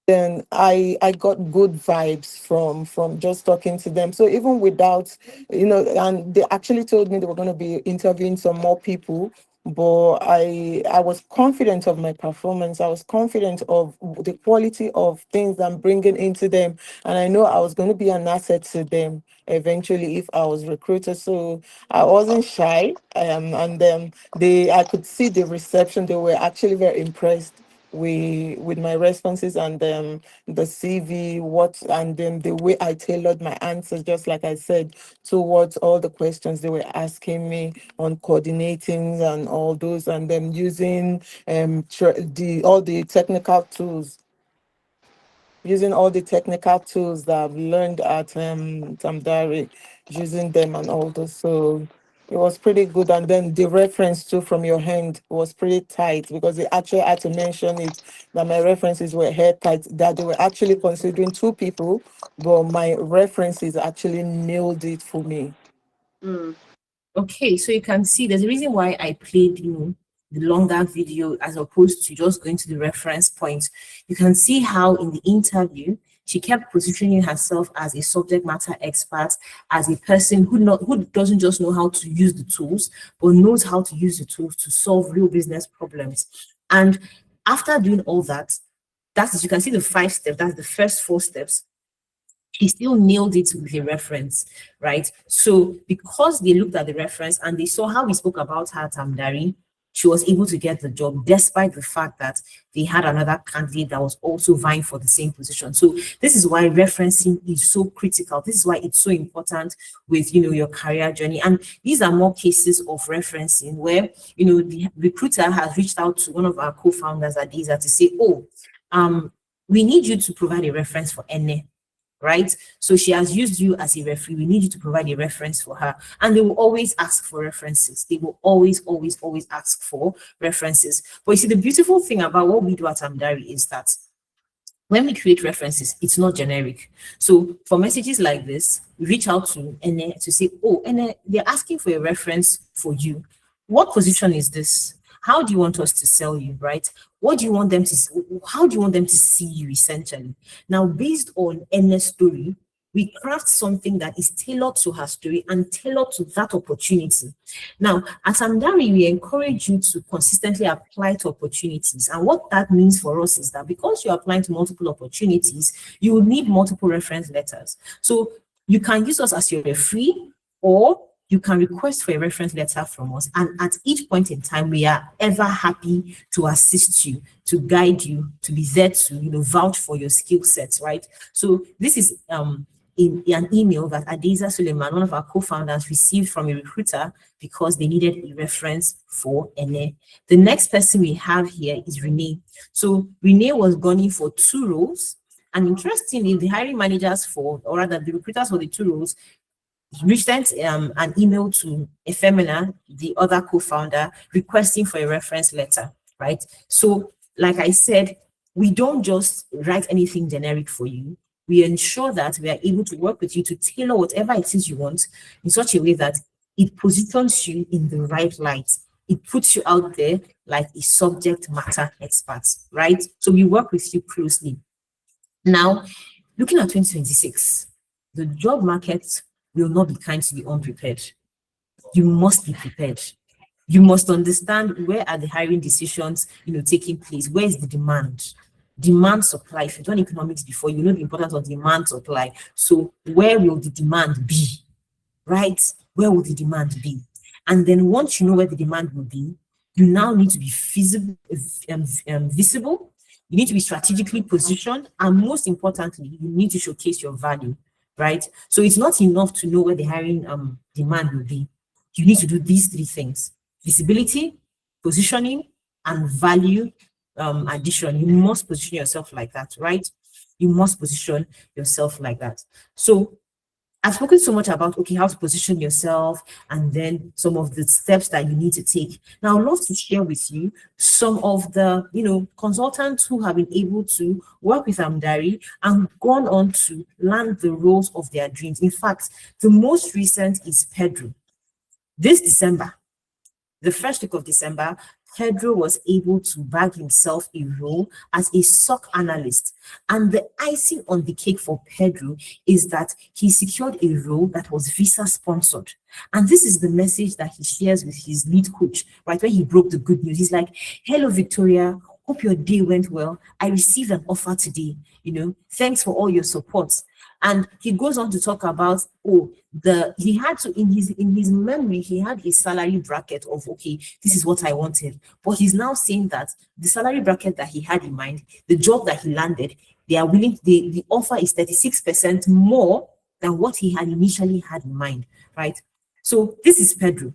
Then I got good vibes from just talking to them. So even without, and they actually told me they were going to be interviewing some more people, but I was confident of my performance. I was confident of the quality of things I'm bringing into them, and I know I was going to be an asset to them eventually if I was recruited. So I wasn't shy, and I could see the reception. They were actually very impressed with my responses and the CV, and then the way I tailored my answers, just like I said, towards all the questions they were asking me on coordinating and all those, and then using all the technical tools, that I've learned at Amdari, using them and all those. So it was pretty good. And then the reference too from your hand was pretty tight, because they actually had to mention it, that my references were hair tight, that they were actually considering two people, but my references actually nailed it for me. Okay, so you can see there's a reason why I played the longer video as opposed to just going to the reference point. You can see how in the interview she kept positioning herself as a subject matter expert, as a person who doesn't just know how to use the tools, but knows how to use the tools to solve real business problems. And after doing all that, that is, you can see the 5 steps, that's the first 4 steps. He still nailed it with a reference, right? So because they looked at the reference and they saw how we spoke about her at Amdari, she was able to get the job despite the fact that they had another candidate that was also vying for the same position. So this is why referencing is so critical. This is why it's so important with your career journey. And these are more cases of referencing where the recruiter has reached out to one of our co-founders at DISA to say, oh, we need you to provide a reference for Ene. Right? So she has used you as a referee. We need you to provide a reference for her. And they will always ask for references. They will always, always, always ask for references. But you see, the beautiful thing about what we do at Amdari is that when we create references, it's not generic. So for messages like this, we reach out to Ene to say, oh, Ene, they're asking for a reference for you. What position is this? How do you want us to sell you, right? What do you want them to, how do you want them to see you essentially? Now, based on Ene's story, we craft something that is tailored to her story and tailored to that opportunity. Now, at Amdari, we encourage you to consistently apply to opportunities. And what that means for us is that because you're applying to multiple opportunities, you will need multiple reference letters. So you can use us as your referee, or you can request for a reference letter from us. And at each point in time, we are ever happy to assist you, to guide you, to be there to vouch for your skill sets, right? So this is in an email that Adeza Suleiman, one of our co-founders, received from a recruiter because they needed a reference for Ene. The next person we have here is Renee. So Renee was gunning for 2 roles. And interestingly, the hiring managers or rather the recruiters for the 2 roles, we sent an email to Efemina, the other co-founder, requesting for a reference letter, right? So, like I said, we don't just write anything generic for you. We ensure that we are able to work with you to tailor whatever it is you want in such a way that it positions you in the right light. It puts you out there like a subject matter expert, right? So we work with you closely. Now, looking at 2026, the job market will not be kind to the unprepared. You must be prepared. You must understand where are the hiring decisions taking place. Where is the demand? Demand supply. If you've done economics before, you know the importance of demand supply. So where will the demand be? Right? Where will the demand be? And then once you know where the demand will be, you now need to be visible. You need to be strategically positioned, and most importantly, you need to showcase your value. Right? So it's not enough to know where the hiring demand will be. You need to do these 3 things: visibility, positioning, and value addition. You must position yourself like that, right? You must position yourself like that. So I've spoken so much about, okay, how to position yourself and then some of the steps that you need to take. Now, I'd love to share with you some of the, consultants who have been able to work with Amdari and gone on to land the roles of their dreams. In fact, the most recent is Pedro. This December, The first week of December, Pedro was able to bag himself a role as a SOC analyst. And the icing on the cake for Pedro is that he secured a role that was visa sponsored. And this is the message that he shares with his lead coach, right? When he broke the good news, he's like, "Hello, Victoria. Hope your day went well. I received an offer today. Thanks for all your support." And he goes on to talk about, he had to, in his memory, he had a salary bracket of, okay, this is what I wanted. But he's now saying that the salary bracket that he had in mind, the job that he landed, the offer is 36% more than what he had initially had in mind, right? So this is Pedro.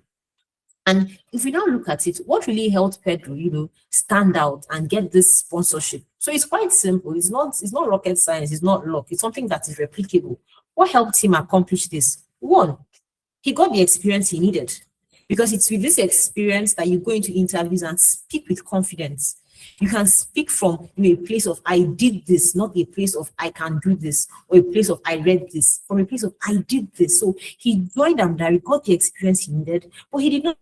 And if we now look at it, what really helped Pedro, stand out and get this sponsorship? So it's quite simple. It's not rocket science. It's not luck. It's something that is replicable. What helped him accomplish this? One, he got the experience he needed, because it's with this experience that you go into interviews and speak with confidence. You can speak from a place of "I did this," not a place of "I can do this," or a place of "I read this," from a place of "I did this." So he joined Amdari, got the experience he needed, but he did not.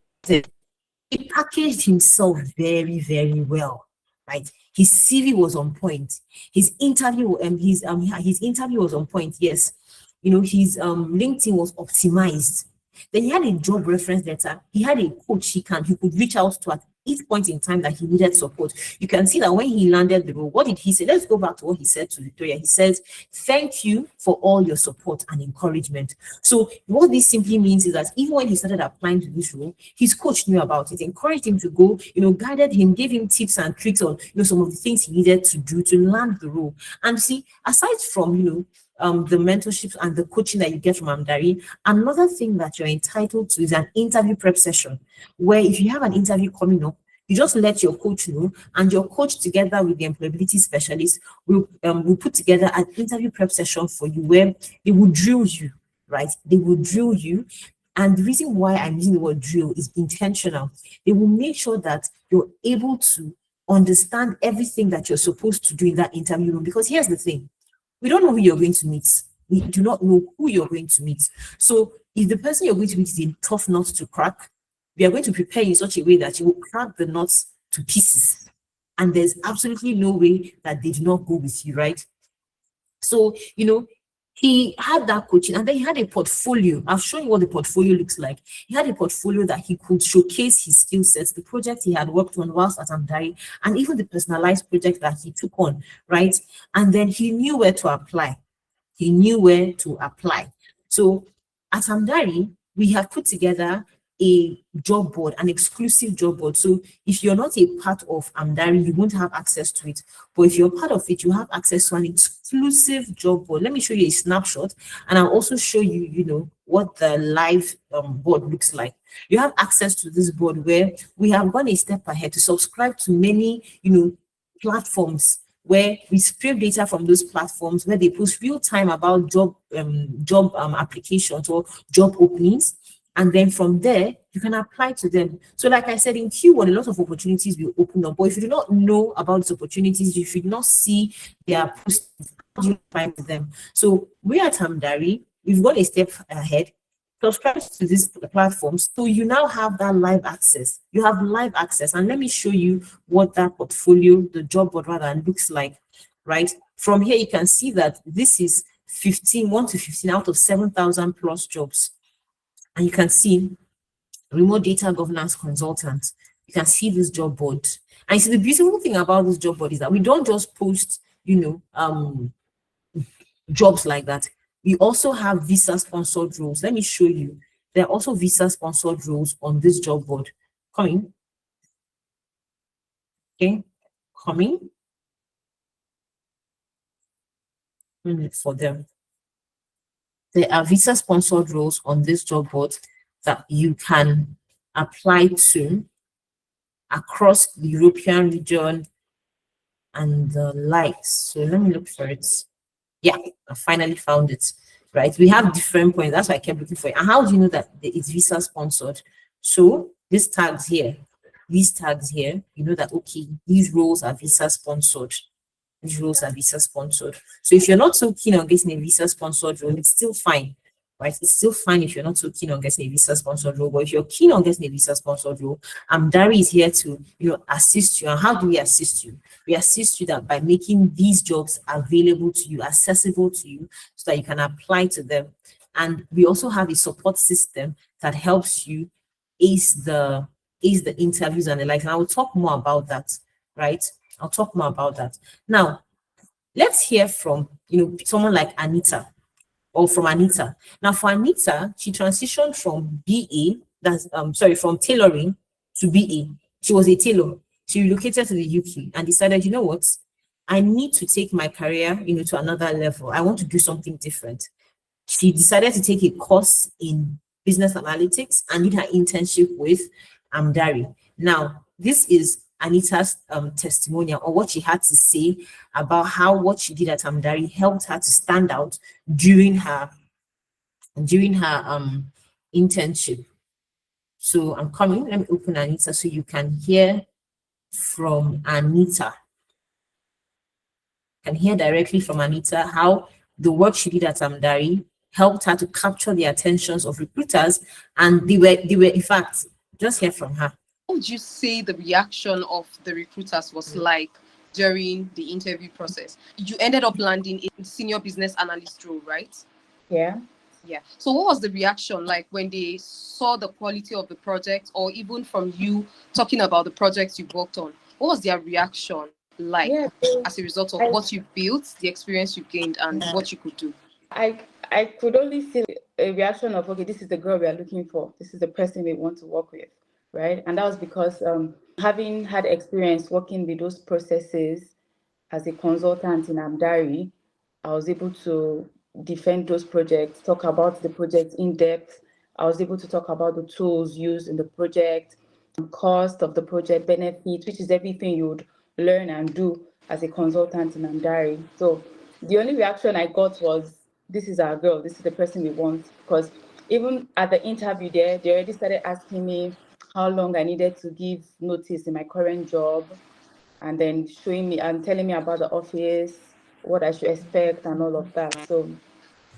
He packaged himself very, very well, right? His CV was on point. His interview was on point. Yes, his LinkedIn was optimized. Then he had a job reference letter. He had a coach he could reach out to at each point in time that he needed support. You can see that when he landed the role, what did he say? Let's go back to what he said to Victoria. He says, "Thank you for all your support and encouragement." So what this simply means is that even when he started applying to this role, his coach knew about it, encouraged him to go, guided him, gave him tips and tricks on, some of the things he needed to do to land the role. And see, aside from, the mentorship and the coaching that you get from Amdari, another thing that you're entitled to is an interview prep session, where if you have an interview coming up, you just let your coach know, and your coach, together with the employability specialist, will put together an interview prep session for you, where they will drill you, right? They will drill you. And the reason why I'm using the word drill is intentional. They will make sure that you're able to understand everything that you're supposed to do in that interview room. Because here's the thing. We don't know who you're going to meet. We do not know who you're going to meet. So if the person you're going to meet is a tough nut to crack, we are going to prepare you in such a way that you will crack the nuts to pieces. And there's absolutely no way that they do not go with you, right? So, he had that coaching, and then he had a portfolio. I've shown you what the portfolio looks like. He had a portfolio that he could showcase his skill sets, the project he had worked on whilst at Amdari, and even the personalized project that he took on, right? And then he knew where to apply. He knew where to apply. So at Amdari, we have put together a job board, an exclusive job board. So if you're not a part of Amdari, you won't have access to it. But if you're part of it, you have access to an exclusive job board. Let me show you a snapshot, and I'll also show you, what the live board looks like. You have access to this board, where we have gone a step ahead to subscribe to many, platforms, where we scrape data from those platforms, where they post real time about job applications or job openings. And then from there, you can apply to them. So like I said, in Q1, a lot of opportunities will open up. But if you do not know about these opportunities, you should not see their posts. How do you apply to them? So we at Amdari, we've gone a step ahead. Subscribe to these platforms. So you now have that live access. You have live access. And let me show you what that portfolio, the job board rather, looks like, right? From here, you can see that this is 1 to 15 out of 7,000 plus jobs. And you can see remote data governance consultant. You can see this job board. And you see, the beautiful thing about this job board is that we don't just post, jobs like that. We also have visa sponsored roles. Let me show you. There are also visa sponsored roles on this job board. Coming. Okay, coming. Look for them. There are visa sponsored roles on this job board that you can apply to across the European region and the likes. So let me look for it. Yeah, I finally found it, right? We have different points. That's why I kept looking for it. And how do you know that it's visa sponsored? So these tags here, you know that, okay, these roles are visa sponsored. These roles are visa sponsored. So if you're not so keen on getting a visa sponsored role, it's still fine, right? It's still fine if you're not so keen on getting a visa sponsored role, but if you're keen on getting a visa sponsored role, Amdari is here to, assist you. And how do we assist you? We assist you that by making these jobs available to you, accessible to you, so that you can apply to them. And we also have a support system that helps you ace the interviews and the like. And I will talk more about that, right? I'll talk more about that. Now, let's hear from someone like Anita, or from Anita. Now, for Anita, she transitioned from from tailoring to BA. She was a tailor. She relocated to the UK and decided, you know what, I need to take my career, to another level. I want to do something different. She decided to take a course in business analytics and did her internship with Amdari. Now, this is Anita's testimonial, or what she had to say about how what she did at Amdari helped her to stand out during her internship. So I'm coming. Let me open Anita so you can hear from Anita. You can hear directly from Anita how the work she did at Amdari helped her to capture the attentions of recruiters, and they were in fact, just hear from her. What would you say the reaction of the recruiters was like during the interview process? You ended up landing in senior business analyst role, right? Yeah. Yeah. So what was the reaction like when they saw the quality of the project, or even from you talking about the projects you worked on? What was their reaction like as a result of what you built, the experience you gained, and what you could do? I could only see a reaction of, okay, this is the girl we are looking for. This is the person we want to work with, right? And that was because having had experience working with those processes as a consultant in Amdari, I was able to defend those projects, talk about the project in depth. I was able to talk about the tools used in the project, cost of the project, benefits, which is everything you would learn and do as a consultant in Amdari. So the only reaction I got was, this is our girl, this is the person we want. Because even at the interview there, they already started asking me how long I needed to give notice in my current job, and then showing me and telling me about the office, what I should expect and all of that. So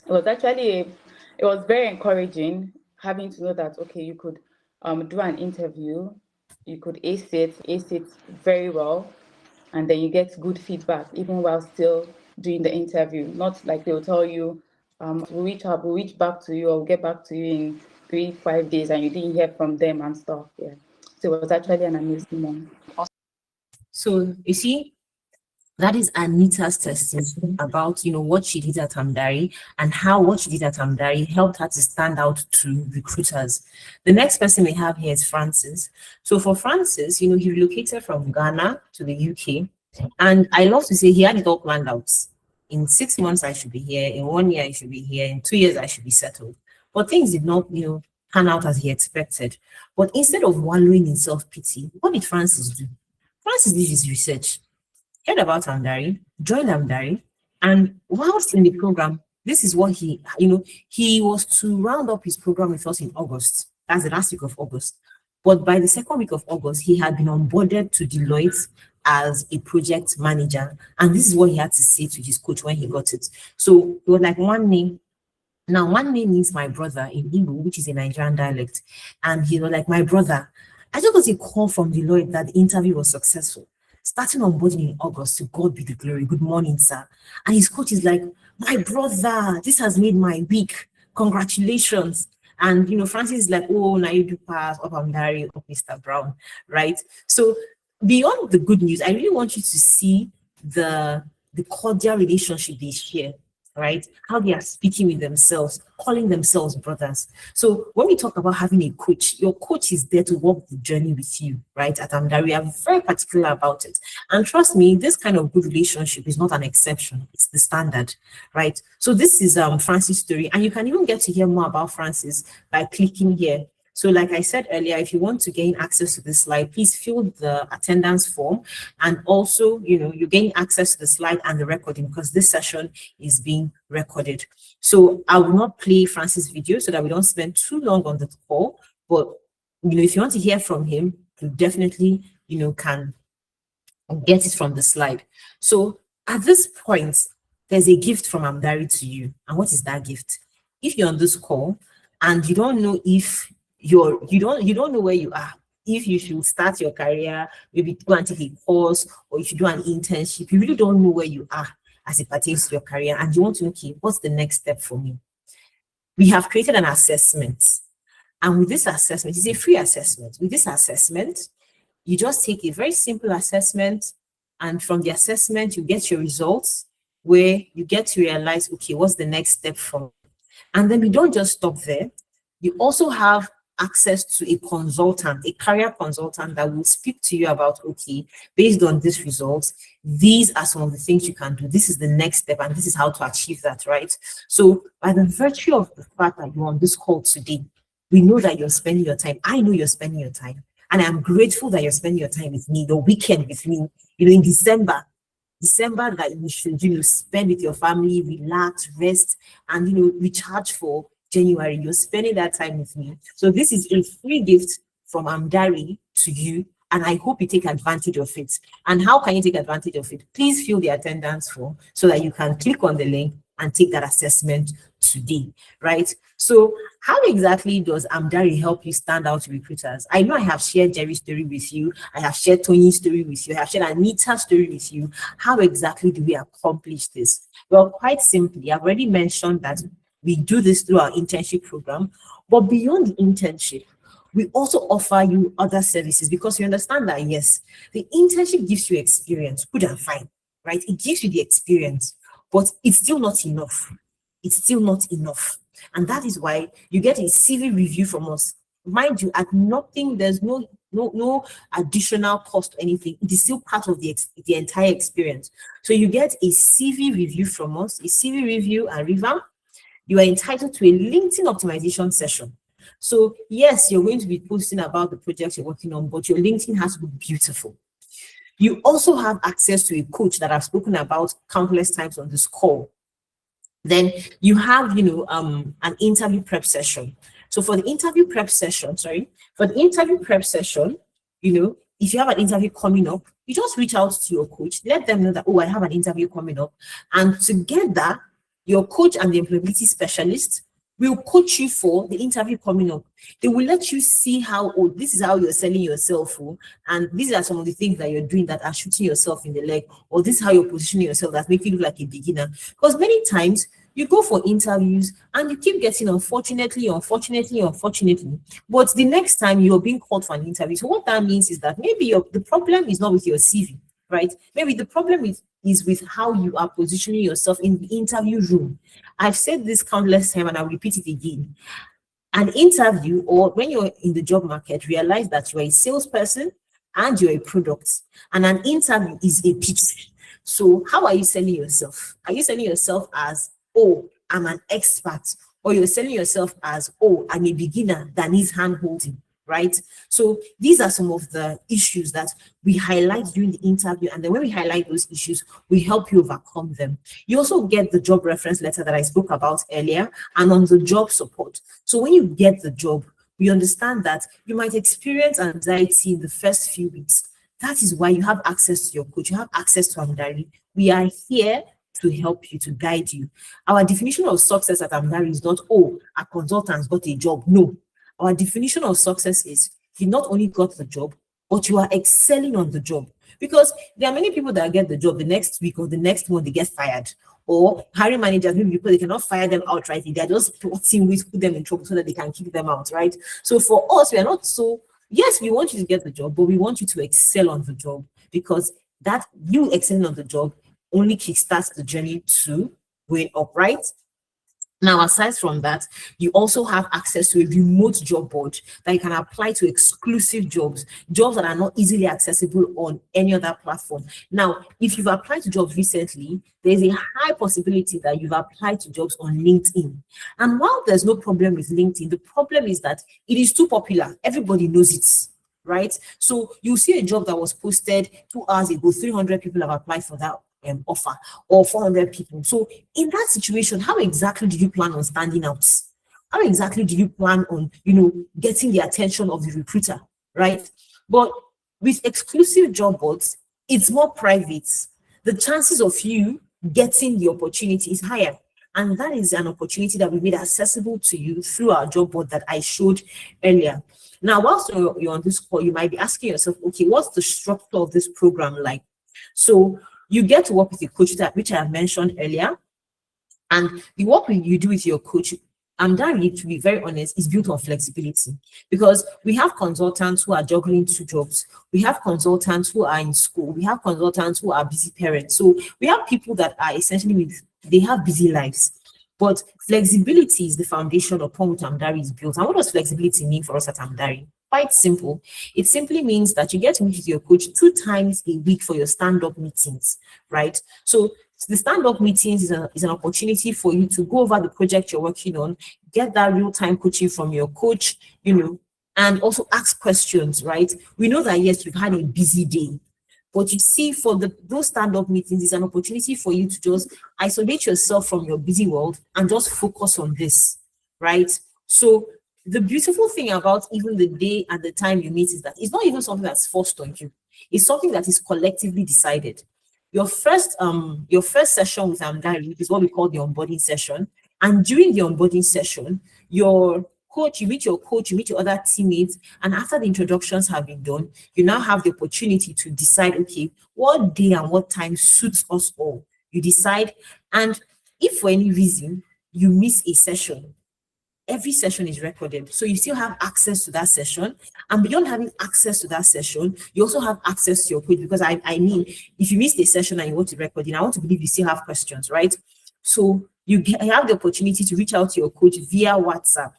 it was actually it was very encouraging having to know that, okay, you could do an interview, you could ace it very well, and then you get good feedback even while still doing the interview. Not like they'll tell you, we'll reach back to you, or we'll get back to you in 3-5 days, and you didn't hear from them and stuff. Yeah. So it was actually an amazing one. So you see, that is Anita's testimony about what she did at Amdari, and how what she did at Amdari helped her to stand out to recruiters. The next person we have here is Francis. So for Francis, he relocated from Ghana to the UK, and I love to say he had it all planned out. In 6 months I should be here, in 1 year I should be here, in 2 years I should be settled. But things did not pan out as he expected. But instead of wallowing in self-pity, what did Francis do? Francis did his research, heard about Amdari, joined Amdari, and whilst in the program, this is what he was to round up his program with us in August. That's the last week of August. But by the second week of August, he had been onboarded to Deloitte as a project manager. And this is what he had to say to his coach when he got it. So it was like one name. Now, one name means my brother in Igbo, which is a Nigerian dialect. And he was like, my brother, I just got a call from Deloitte that the interview was successful. Starting onboarding in August, to God be the glory. Good morning, sir. And his coach is like, my brother, this has made my week. Congratulations. And Francis is like, oh, now you do pass up Amdari, up Mr. Brown, right? So beyond the good news, I really want you to see the cordial relationship they share, right? How they are speaking with themselves, calling themselves brothers. So when we talk about having a coach, your coach is there to walk the journey with you, right? At Amdari, we are very particular about it. And trust me, this kind of good relationship is not an exception. It's the standard, right? So this is Francis' story. And you can even get to hear more about Francis by clicking here. So like I said earlier, if you want to gain access to this slide, please fill the attendance form. And also, you gain access to the slide and the recording, because this session is being recorded. So I will not play Francis' video so that we don't spend too long on the call. But, if you want to hear from him, you definitely, can get it from the slide. So at this point, there's a gift from Amdari to you. And what is that gift? if you're on this call and you don't know if you don't know where you are, if you should start your career, maybe go and take a course, or if you do an internship, you really don't know where you are as it pertains to your career, and you want to know, okay, what's the next step for me? We have created an assessment. And with this assessment, it's a free assessment. With this assessment, you just take a very simple assessment, and from the assessment, you get your results where you get to realize, okay, what's the next step from? And then we don't just stop there. You also have access to a consultant, a career consultant that will speak to you about, okay, based on these results, these are some of the things you can do. This is the next step, and this is how to achieve that, right? So by the virtue of the fact that you're on this call today, we know that you're spending your time. I know you're spending your time. And I'm grateful that you're spending your time with me, the weekend with me, in December that you should, spend with your family, relax, rest, and, recharge for January. You're spending that time with me. So this is a free gift from Amdari to you, and I hope you take advantage of it. And how can you take advantage of it? Please fill the attendance form so that you can click on the link and take that assessment today, right? So how exactly does Amdari help you stand out to recruiters? I know I have shared Jerry's story with you. I have shared Tony's story with you. I have shared Anita's story with you. How exactly do we accomplish this? Well, quite simply, I've already mentioned that we do this through our internship program, but beyond the internship, we also offer you other services, because you understand that, yes, the internship gives you experience, good and fine, right? It gives you the experience, but it's still not enough. It's still not enough. And that is why you get a CV review from us. Mind you, at nothing, there's no additional cost or anything. It is still part of the entire experience. So you get a CV review from us, a CV review and revamp. You are entitled to a LinkedIn optimization session. So yes, you're going to be posting about the projects you're working on, but your LinkedIn has to be beautiful. You also have access to a coach that I've spoken about countless times on this call. Then you have, an interview prep session. So for the interview prep session, if you have an interview coming up, you just reach out to your coach, let them know that, oh, I have an interview coming up. And together, your coach and the employability specialist will coach you for the interview coming up. They will let you see how, this is how you're selling yourself, and these are some of the things that you're doing that are shooting yourself in the leg, or this is how you're positioning yourself that makes you look like a beginner. Because many times you go for interviews and you keep getting unfortunately, but the next time you're being called for an interview. So what that means is that maybe the problem is not with your CV, right? Maybe the problem is with how you are positioning yourself in the interview room. I've said this countless times and I'll repeat it again. An interview, or when you're in the job market, realize that you're a salesperson and you're a product, and an interview is a pitch. So how are you selling yourself? Are you selling yourself as, oh, I'm an expert, or you're selling yourself as, oh, I'm a beginner that needs hand holding, right? So these are some of the issues that we highlight during the interview, and then when we highlight those issues, we help you overcome them. You also get the job reference letter that I spoke about earlier, and on the job support. So when you get the job, we understand that you might experience anxiety in the first few weeks. That is why you have access to your coach, you have access to Amdari. We are here to help you, to guide you. Our definition of success at Amdari is not, oh, a consultant got a job. No. Our definition of success is you not only got the job, but you are excelling on the job. Because there are many people that get the job the next week or the next month, they get fired. Or hiring managers, maybe because they cannot fire them outright, they're just plotting ways to put them in trouble so that they can keep them out, right? So for us, we are not so, yes, we want you to get the job, but we want you to excel on the job, because that you excelling on the job only kickstarts the journey to going up, right? Now, aside from that, you also have access to a remote job board that you can apply to exclusive jobs that are not easily accessible on any other platform. Now, if you've applied to jobs recently, there's a high possibility that you've applied to jobs on LinkedIn. And while there's no problem with LinkedIn, the problem is that it is too popular. Everybody knows it, right? So you see a job that was posted 2 hours ago, 300 people have applied for that offer, or 400 people. So in that situation, how exactly do you plan on standing out? How exactly do you plan on, getting the attention of the recruiter, right? But with exclusive job boards, it's more private. The chances of you getting the opportunity is higher. And that is an opportunity that we made accessible to you through our job board that I showed earlier. Now, whilst you're on this call, you might be asking yourself, okay, what's the structure of this program like? So you get to work with a coach, which I have mentioned earlier. And the work you do with your coach, Amdari, to be very honest, is built on flexibility, because we have consultants who are juggling 2 jobs. We have consultants who are in school. We have consultants who are busy parents. So we have people that are essentially, they have busy lives. But flexibility is the foundation upon which Amdari is built. And what does flexibility mean for us at Amdari? Quite simple. It simply means that you get to meet with your coach 2 times a week for your stand-up meetings, right? So the stand-up meetings is an opportunity for you to go over the project you're working on, get that real-time coaching from your coach, and also ask questions, right? We know that, yes, you've had a busy day, but you see, for those stand-up meetings, it's an opportunity for you to just isolate yourself from your busy world and just focus on this, right? So the beautiful thing about even the day and the time you meet is that it's not even something that's forced on you. It's something that is collectively decided. Your first session with Amdari is what we call the onboarding session. And during the onboarding session, you meet your coach, you meet your other teammates, and after the introductions have been done, you now have the opportunity to decide, okay, what day and what time suits us all. You decide, and if for any reason you miss a session, every session is recorded. So you still have access to that session. And beyond having access to that session, you also have access to your coach, because I mean, if you missed a session and you want to record it, I want to believe you still have questions, right? So you have the opportunity to reach out to your coach via WhatsApp.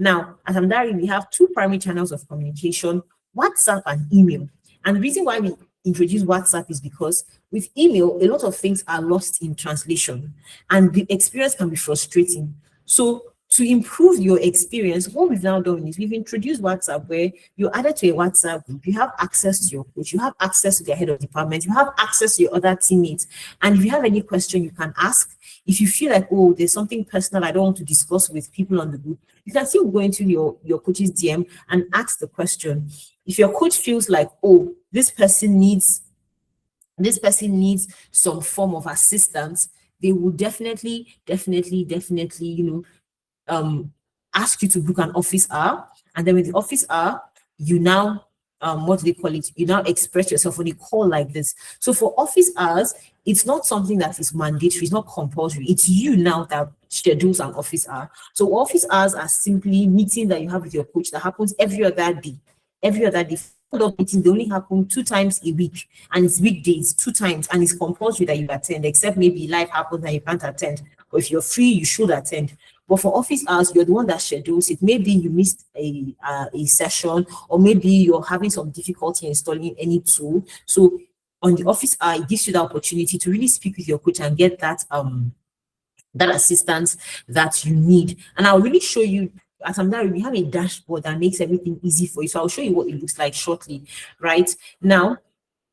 Now, at Amdari, we have 2 primary channels of communication, WhatsApp and email. And the reason why we introduce WhatsApp is because with email, a lot of things are lost in translation, and the experience can be frustrating. So to improve your experience, what we've now done is we've introduced WhatsApp, where you're added to a WhatsApp group, you have access to your coach, you have access to their head of department, you have access to your other teammates. And if you have any question, you can ask. If you feel like, oh, there's something personal I don't want to discuss with people on the group, you can still go into your coach's DM and ask the question. If your coach feels like, oh, this person needs some form of assistance, they will definitely, ask you to book an office hour. And then with the office hour, you now what do they call it? You now express yourself on a call like this. So for office hours, it's not something that is mandatory, it's not compulsory. It's you now that schedules an office hour. So office hours are simply meeting that you have with your coach that happens every other day. Meetings, they only happen 2 times a week, and it's weekdays 2 times, and it's compulsory that you attend, except maybe life happens and you can't attend. But if you're free, you should attend. But for office hours, you're the one that schedules it. Maybe you missed a session, or maybe you're having some difficulty installing any tool. So on the office hour, it gives you the opportunity to really speak with your coach and get that assistance that you need. And I'll really show you. At Amdari, we have a dashboard that makes everything easy for you. So I'll show you what it looks like shortly. Right now,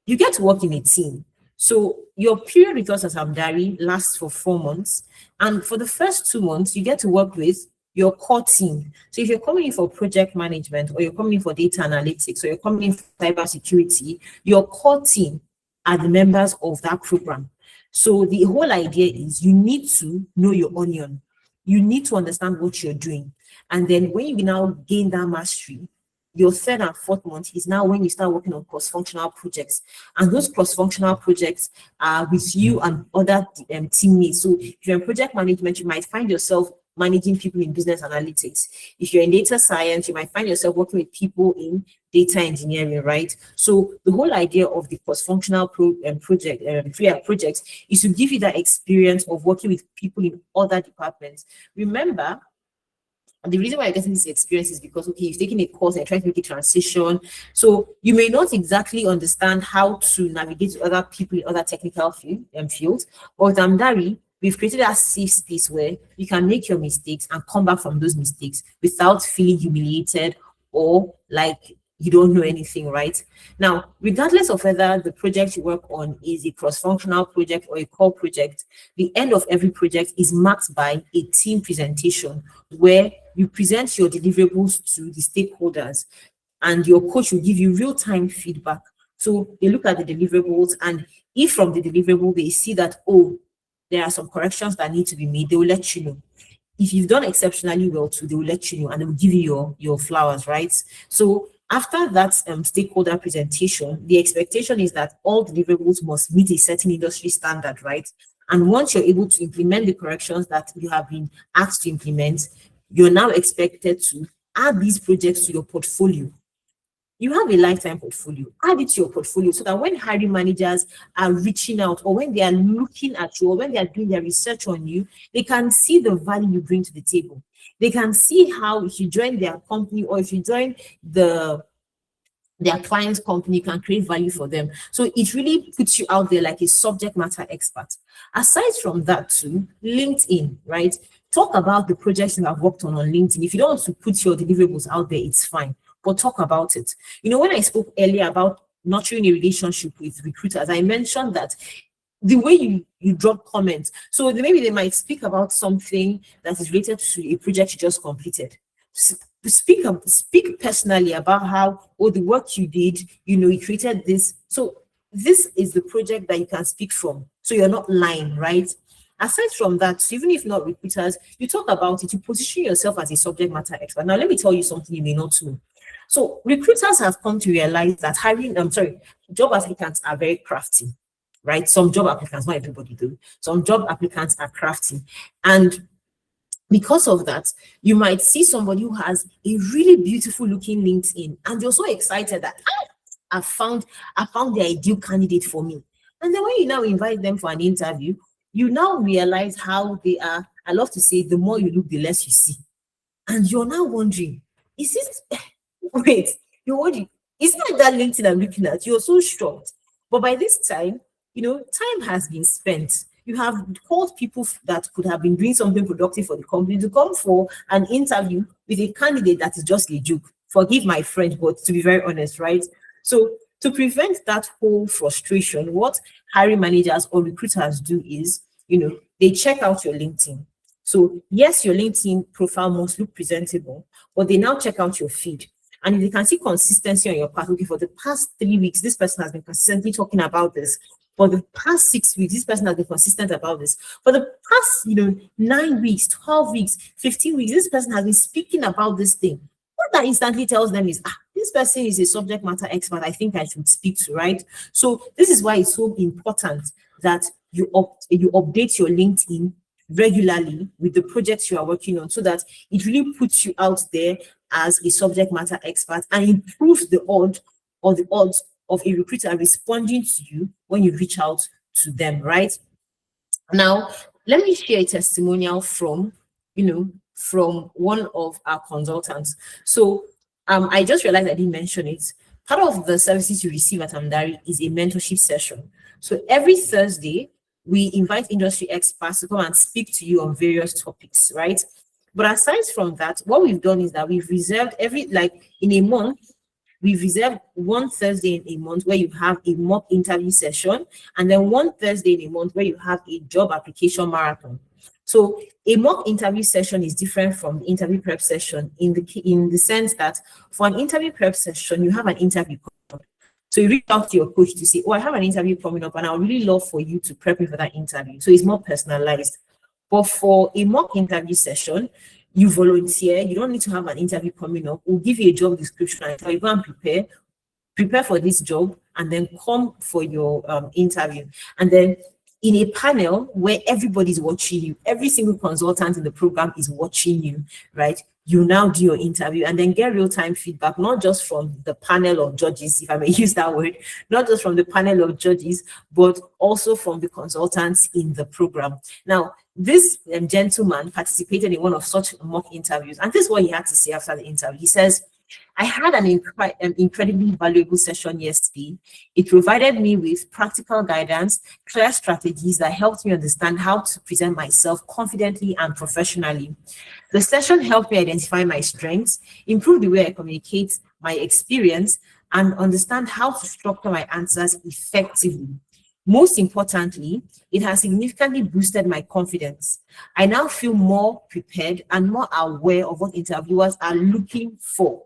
you get to work in a team. So your period with us at Amdari lasts for 4 months. And for the first 2 months, you get to work with your core team. So if you're coming in for project management, or you're coming in for data analytics, or you're coming in for cybersecurity, your core team are the members of that program. So the whole idea is you need to know your onion. You need to understand what you're doing. And then when you now gain that mastery, your 3rd and 4th month is now when you start working on cross-functional projects. And those cross-functional projects are with you and other teammates. So if you're in project management, you might find yourself managing people in business analytics. If you're in data science, you might find yourself working with people in data engineering, right? So the whole idea of the cross-functional projects is to give you that experience of working with people in other departments. Remember, the reason why I'm getting this experience is because, okay, you've taken a course and trying to make a transition. So you may not exactly understand how to navigate to other people in other technical fields. But with Amdari, we've created a safe space where you can make your mistakes and come back from those mistakes without feeling humiliated or like you don't know anything, right? Now, regardless of whether the project you work on is a cross-functional project or a core project, the end of every project is marked by a team presentation where you present your deliverables to the stakeholders, and your coach will give you real-time feedback. So they look at the deliverables, and if from the deliverable they see that, oh, there are some corrections that need to be made, they will let you know. If you've done exceptionally well too, they will let you know and they will give you your flowers, right? So after that stakeholder presentation, the expectation is that all deliverables must meet a certain industry standard, right? And once you're able to implement the corrections that you have been asked to implement, you're now expected to add these projects to your portfolio. You have a lifetime portfolio. Add it to your portfolio so that when hiring managers are reaching out, or when they are looking at you, or when they are doing their research on you, they can see the value you bring to the table. They can see how, if you join their company or if you join their client's company, can create value for them. So it really puts you out there like a subject matter expert. Aside from that too, LinkedIn, right? Talk about the projects you have worked on LinkedIn. If you don't want to put your deliverables out there, it's fine, but talk about it. You know, when I spoke earlier about nurturing a relationship with recruiters, I mentioned that the way you drop comments, so maybe they might speak about something that is related to a project you just completed. Speak personally about how, oh, the work you did, you know, you created this. So this is the project that you can speak from. So you're not lying, right? Aside from that, even if not recruiters, you talk about it, you position yourself as a subject matter expert. Now, let me tell you something you may not know. So recruiters have come to realize that job applicants are very crafty, right? Some job applicants, not everybody do. Some job applicants are crafty. And because of that, you might see somebody who has a really beautiful looking LinkedIn and you're so excited that I found the ideal candidate for me. And then when you now invite them for an interview, you now realize how they are. I love to say, the more you look, the less you see. And you're now wondering, is it, wait, you're wondering, is it that LinkedIn I'm looking at? You're so shocked. But by this time, you know, time has been spent. You have called people that could have been doing something productive for the company to come for an interview with a candidate that is just a joke. Forgive my French, but to be very honest, right? So to prevent that whole frustration, what hiring managers or recruiters do is, you know, they check out your LinkedIn. So yes, your LinkedIn profile must look presentable, but they now check out your feed. And if they can see consistency on your path, okay, for the past 3 weeks, this person has been consistently talking about this. For the past 6 weeks, this person has been consistent about this. For the past, 9 weeks, 12 weeks, 15 weeks, this person has been speaking about this thing. What that instantly tells them is, this person is a subject matter expert I think I should speak to, right? So this is why it's so important that you update your LinkedIn regularly with the projects you are working on so that it really puts you out there as a subject matter expert and improves the odds of a recruiter responding to you when you reach out to them, right? Now, let me share a testimonial from one of our consultants. So I just realized I didn't mention it. Part of the services you receive at Amdari is a mentorship session. So every Thursday, we invite industry experts to come and speak to you on various topics, right? But aside from that, what we've done is that we've reserved in a month, we've reserved one Thursday in a month where you have a mock interview session, and then one Thursday in a month where you have a job application marathon. So a mock interview session is different from the interview prep session in the sense that for an interview prep session, you have an interview. So you reach out to your coach to say, oh, I have an interview coming up and I would really love for you to prep me for that interview. So it's more personalized. But for a mock interview session, you volunteer, you don't need to have an interview coming up. We'll give you a job description and tell you, go and prepare for this job and then come for your interview. And then in a panel where everybody's watching you, every single consultant in the program is watching you, right? You now do your interview and then get real-time feedback, not just from the panel of judges, if I may use that word, not just from the panel of judges, but also from the consultants in the program. Now, this gentleman participated in one of such mock interviews, and this is what he had to say after the interview. He says, I had an incredibly valuable session yesterday. It provided me with practical guidance, clear strategies that helped me understand how to present myself confidently and professionally. The session helped me identify my strengths, improve the way I communicate my experience, and understand how to structure my answers effectively. Most importantly, it has significantly boosted my confidence. I now feel more prepared and more aware of what interviewers are looking for.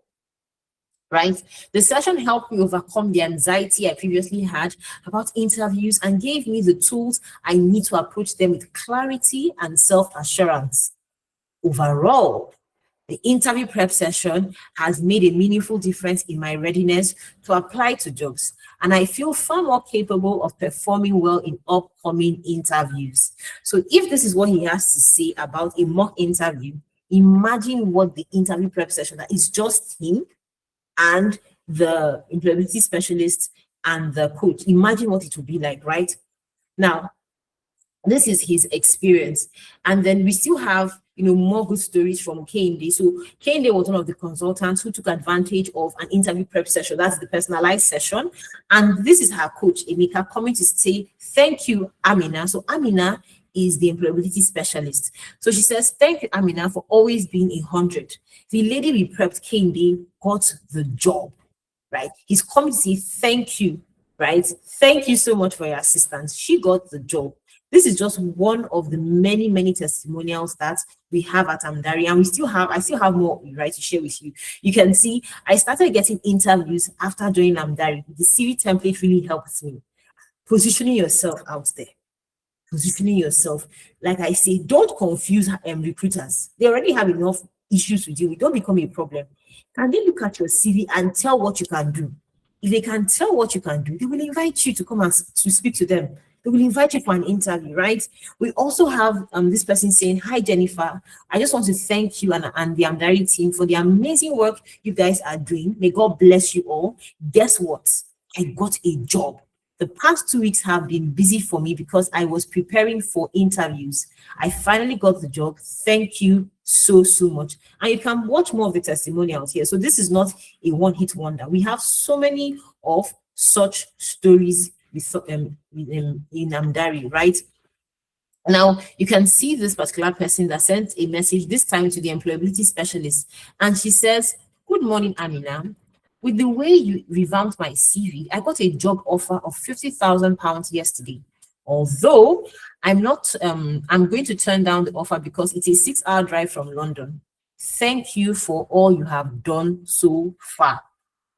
right? The session helped me overcome the anxiety I previously had about interviews and gave me the tools I need to approach them with clarity and self-assurance. Overall, the interview prep session has made a meaningful difference in my readiness to apply to jobs, and I feel far more capable of performing well in upcoming interviews. So if this is what he has to say about a mock interview, imagine what the interview prep session that is just him and the employability specialist and the coach. Imagine what it would be like, right? Now, this is his experience. And then we still have, more good stories from Kende. So Kende was one of the consultants who took advantage of an interview prep session. That's the personalized session. And this is her coach, Emeka, coming to say, thank you, Amina. So Amina is the employability specialist. So she says, thank you, Amina, for always being 100. The lady we prepped, Kende, got the job, right? He's coming to say, thank you, right? Thank you so much for your assistance. She got the job. This is just one of the many, many testimonials that we have at Amdari, and I still have more, right, to share with you. You can see I started getting interviews after joining Amdari. The CV template really helps me. Positioning yourself out there. Positioning yourself. Like I say, don't confuse recruiters. They already have enough issues to deal with. Don't become a problem. Can they look at your CV and tell what you can do? If they can tell what you can do, they will invite you to come and to speak to them. They will invite you for an interview, right? We also have this person saying, hi, Jennifer. I just want to thank you and the Amdari team for the amazing work you guys are doing. May God bless you all. Guess what? I got a job. The past 2 weeks have been busy for me because I was preparing for interviews. I finally got the job. Thank you so much. And you can watch more of the testimonials here. So this is not a one-hit wonder. We have so many of such stories in Amdari, right? Now, you can see this particular person that sent a message, this time to the employability specialist. And she says, good morning, Amina. With the way you revamped my CV, I got a job offer of £50,000 yesterday. Although I'm going to turn down the offer because it's a 6-hour drive from London. Thank you for all you have done so far.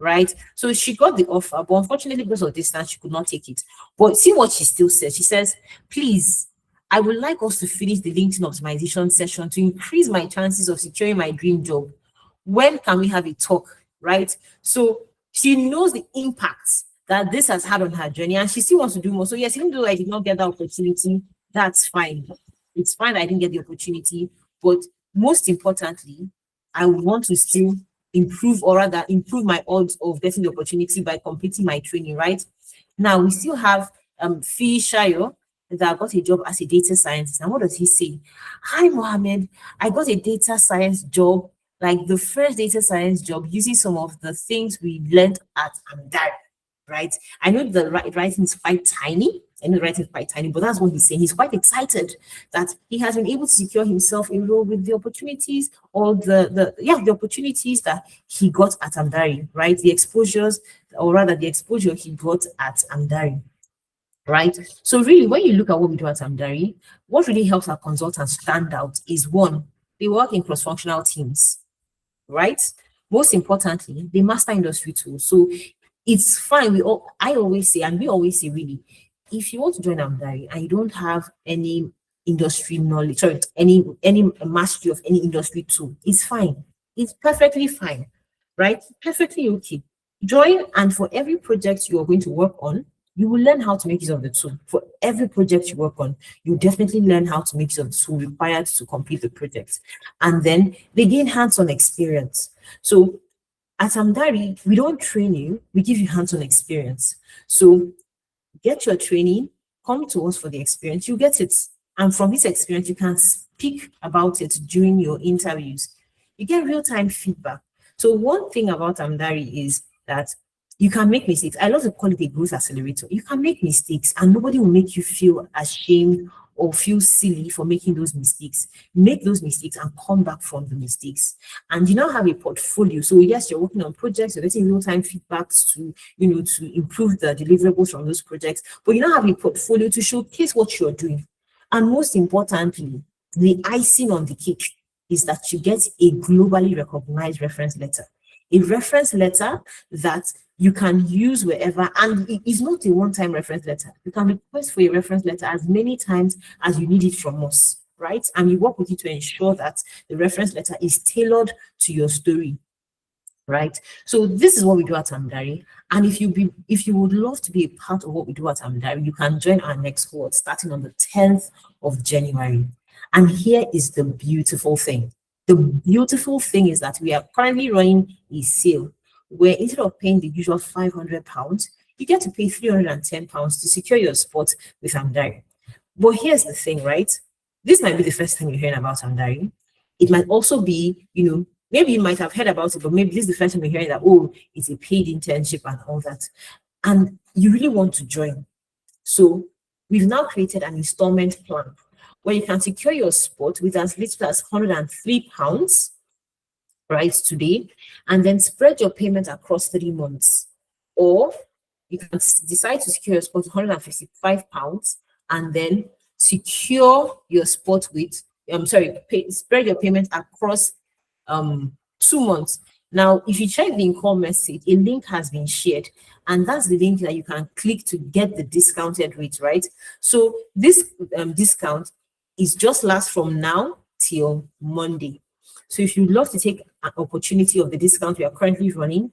Right? So she got the offer, but unfortunately, because of distance, she could not take it. But see what she still says. She says, please, I would like us to finish the LinkedIn optimization session to increase my chances of securing my dream job. When can we have a talk? Right? So she knows the impact that this has had on her journey, and she still wants to do more. So yes, even though I did not get that opportunity, that's fine. It's fine I didn't get the opportunity, but most importantly, I want to still improve, or rather improve my odds of getting the opportunity by completing my training, right? Now we still have Fee Shayo that got a job as a data scientist. And what does he say? Hi Mohammed, I got a data science job, like the first data science job, using some of the things we learned at Amdari, right? I know the writing is quite tiny. But that's what he's saying. He's quite excited that he has been able to secure himself a role with the opportunities, or the opportunities that he got at Amdari, right? The exposure he got at Amdari, right? So really, when you look at what we do at Amdari, what really helps our consultants stand out is, one, they work in cross-functional teams, right? Most importantly, they master industry tools. So it's fine. I always say, and we always say, really, if you want to join Amdari and you don't have any industry knowledge, any mastery of any industry tool, it's fine. It's perfectly fine, right? Perfectly okay. Join, and for every project you are going to work on, you will learn how to make use of the tool. For every project you work on, you definitely learn how to make use of the tool required to complete the project. And then they gain hands-on experience. So at Amdari, we don't train you, we give you hands-on experience. So get your training, come to us for the experience, you get it. And from this experience, you can speak about it during your interviews. You get real-time feedback. So one thing about Amdari is that you can make mistakes. I love to call it a growth accelerator. You can make mistakes and nobody will make you feel ashamed or feel silly for making those mistakes. Make those mistakes and come back from the mistakes. And you now have a portfolio. So yes, you're working on projects, you're getting real-time feedbacks to, to improve the deliverables from those projects, but you now have a portfolio to showcase what you're doing. And most importantly, the icing on the cake is that you get a globally recognized reference letter. a reference letter that you can use wherever, and it is not a one-time reference letter. You can request for a reference letter as many times as you need it from us, right? And we work with you to ensure that the reference letter is tailored to your story, right? So this is what we do at Amdari. And if you would love to be a part of what we do at Amdari, you can join our next cohort starting on the 10th of January. And here is the beautiful thing. The beautiful thing is that we are currently running a sale where instead of paying the usual £500, you get to pay £310 to secure your spot with Amdari. But here's the thing, right? This might be the first time you're hearing about Amdari. It might also be, maybe you might have heard about it, but maybe this is the first time you're hearing that, oh, it's a paid internship and all that. And you really want to join. So we've now created an installment plan where you can secure your spot with as little as £103, right, today, and then spread your payment across 3 months. Or you can decide to secure your spot with £155 and then secure your spot with, spread your payment across 2 months. Now, if you check the in-call message, a link has been shared, and that's the link that you can click to get the discounted rate, right? So this discount is just lasts from now till Monday. So if you'd love to take an opportunity of the discount we are currently running,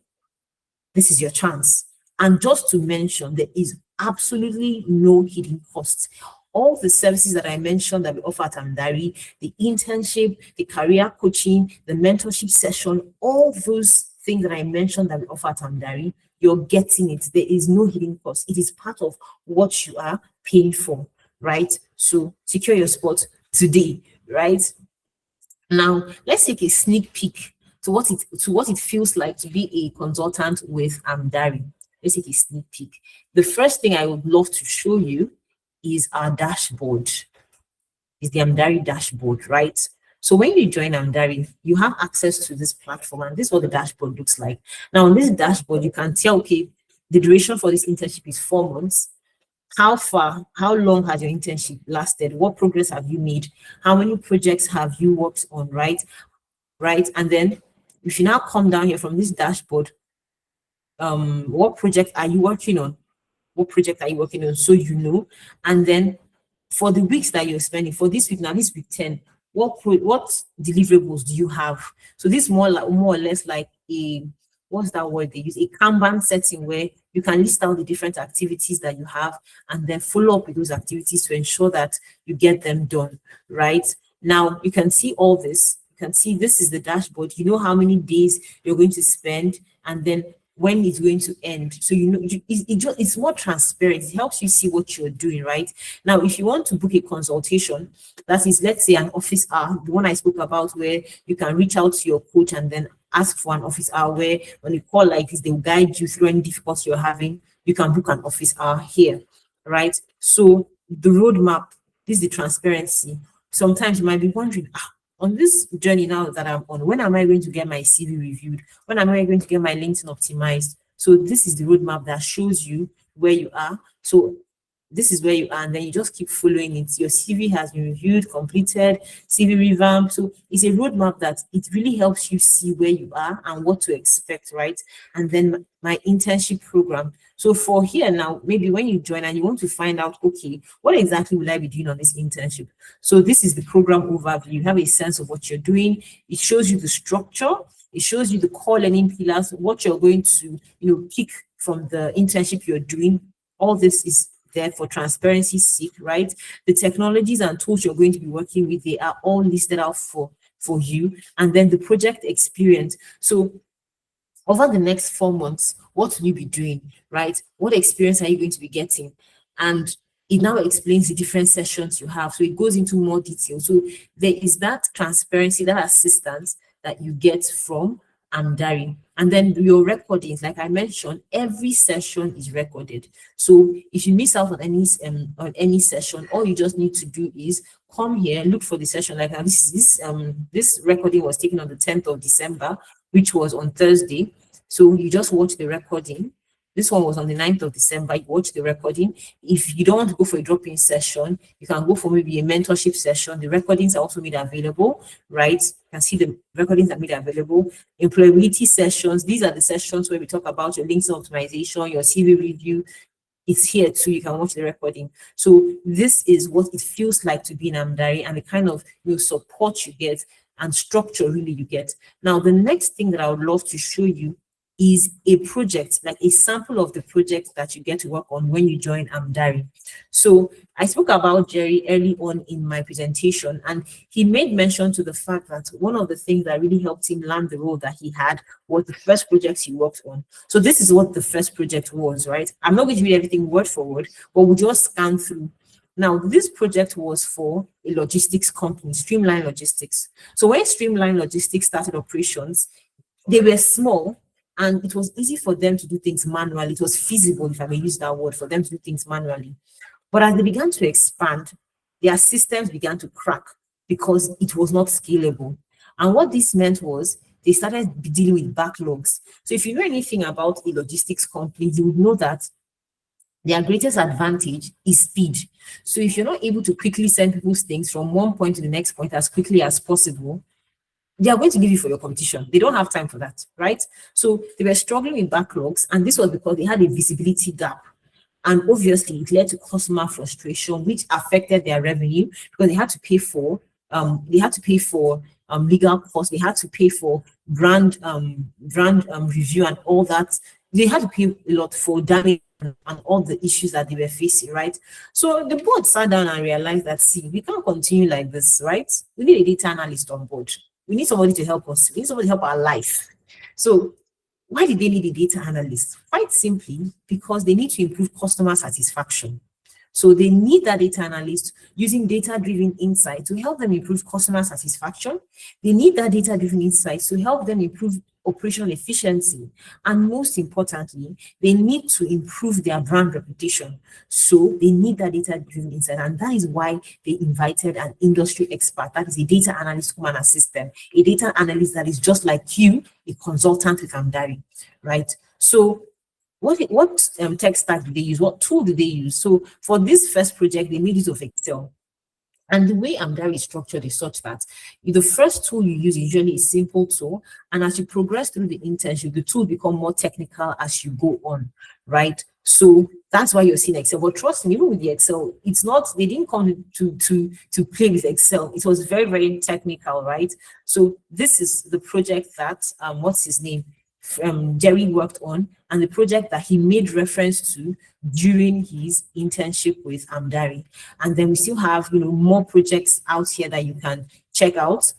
this is your chance. And just to mention, there is absolutely no hidden costs. All the services that I mentioned that we offer at Amdari, the internship, the career coaching, the mentorship session, all those things that I mentioned that we offer at Amdari, you're getting it. There is no hidden cost. It is part of what you are paying for, right? So secure your spot today, right? Now, let's take a sneak peek to what it feels like to be a consultant with Amdari. Let's take a sneak peek. The first thing I would love to show you is our dashboard. Is the Amdari dashboard, right? So when you join Amdari, you have access to this platform, and this is what the dashboard looks like. Now, on this dashboard, you can tell, okay, the duration for this internship is 4 months. How long has your internship lasted? What progress have you made? How many projects have you worked on, right? And then if you now come down here from this dashboard, what project are you working on? What project are you working on? So you know. And then for the weeks that you're spending, for this week, now this week 10, what deliverables do you have? So this more or less like a, what's that word they use? A Kanban setting where you can list out the different activities that you have and then follow up with those activities to ensure that you get them done, right? Now you can see all this. You can see this is the dashboard. You know how many days you're going to spend and then when it's going to end. So you know it's more transparent. It helps you see what you're doing, right? Now, if you want to book a consultation, that is, let's say an office hour, the one I spoke about, where you can reach out to your coach and then ask for an office hour, where when you call like this, they will guide you through any difficulty you're having. You can book an office hour here, right? So the roadmap, this is the transparency. Sometimes you might be wondering, on this journey now that I'm on, when am I going to get my CV reviewed? When am I going to get my LinkedIn optimized? So this is the roadmap that shows you where you are. So this is where you are, and then you just keep following it. Your CV has been reviewed, completed, CV revamped. So it's a roadmap that it really helps you see where you are and what to expect, right? And then my internship program. So for here now, maybe when you join and you want to find out, okay, what exactly will I be doing on this internship? So this is the program overview. You have a sense of what you're doing. It shows you the structure. It shows you the core learning pillars, what you're going to, pick from the internship you're doing. All this is there for transparency's sake, right? The technologies and tools you're going to be working with, they are all listed out for you. And then the project experience. So over the next 4 months, what will you be doing, right? What experience are you going to be getting? And it now explains the different sessions you have. So it goes into more detail. So there is that transparency, that assistance that you get from Amdari. And then your recordings, like I mentioned, every session is recorded. So if you miss out on any session, all you just need to do is come here, look for the session. Like now, this recording was taken on the 10th of December, which was on Thursday. So you just watch the recording. This one was on the 9th of December. You watch the recording. If you don't want to go for a drop-in session, you can go for maybe a mentorship session. The recordings are also made available, right? You can see the recordings are made available. Employability sessions. These are the sessions where we talk about your LinkedIn optimization, your CV review. It's here too. You can watch the recording. So this is what it feels like to be in Amdari and the kind of support you get and structure really you get. Now, the next thing that I would love to show you is a project, like a sample of the project that you get to work on when you join Amdari. So I spoke about Jerry early on in my presentation, and he made mention to the fact that one of the things that really helped him land the role that he had was the first project he worked on. So this is what the first project was, right? I'm not going to read everything word for word, but we'll just scan through. Now, this project was for a logistics company, Streamline Logistics. So when Streamline Logistics started operations, they were small, and it was easy for them to do things manually. It was feasible, if I may use that word, for them to do things manually. But as they began to expand, their systems began to crack because it was not scalable. And what this meant was they started dealing with backlogs. So if you know anything about a logistics company, you would know that their greatest advantage is speed. So if you're not able to quickly send people's things from one point to the next point as quickly as possible, they are going to leave you for your competition. They don't have time for that, right? So they were struggling with backlogs, and this was because they had a visibility gap. And obviously, it led to customer frustration, which affected their revenue because they had to pay for legal costs, they had to pay for brand review and all that. They had to pay a lot for damage and all the issues that they were facing, right? So the board sat down and realized that, see, we can't continue like this, right? We need a data analyst on board. We need somebody to help us. We need somebody to help our life. So why did they need a data analyst? Quite simply, because they need to improve customer satisfaction. So they need that data analyst using data-driven insight to help them improve customer satisfaction. They need that data-driven insight to help them improve operational efficiency. And most importantly, they need to improve their brand reputation. So they need that data-driven insight. And that is why they invited an industry expert, that is a data analyst who can assist them, a data analyst that is just like you, a consultant with Amdari, right? So what tech stack do they use? What tool do they use? So for this first project, they made use of Excel. And the way Amdari is structured is such that the first tool you use is usually a simple tool. And as you progress through the internship, the tool become more technical as you go on, right? So that's why you're seeing Excel. But trust me, even with the Excel, it's not, they didn't come to play with Excel. It was very, very technical, right? So this is the project that, what's his name? Jerry worked on, and the project that he made reference to during his internship with Amdari. And then we still have more projects out here that you can check out.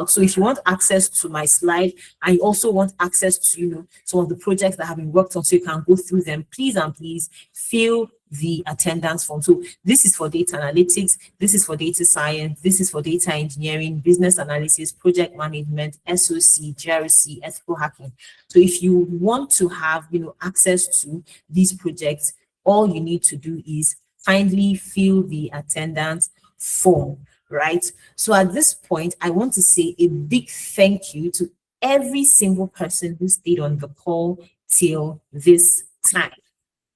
So if you want access to my slide, and you also want access to some of the projects that have been worked on, so you can go through them, please and please fill the attendance form. So this is for data analytics, this is for data science, this is for data engineering, business analysis, project management, SOC, GRC, ethical hacking. So if you want to have access to these projects, all you need to do is kindly fill the attendance form, right? So at this point, I want to say a big thank you to every single person who stayed on the call till this time.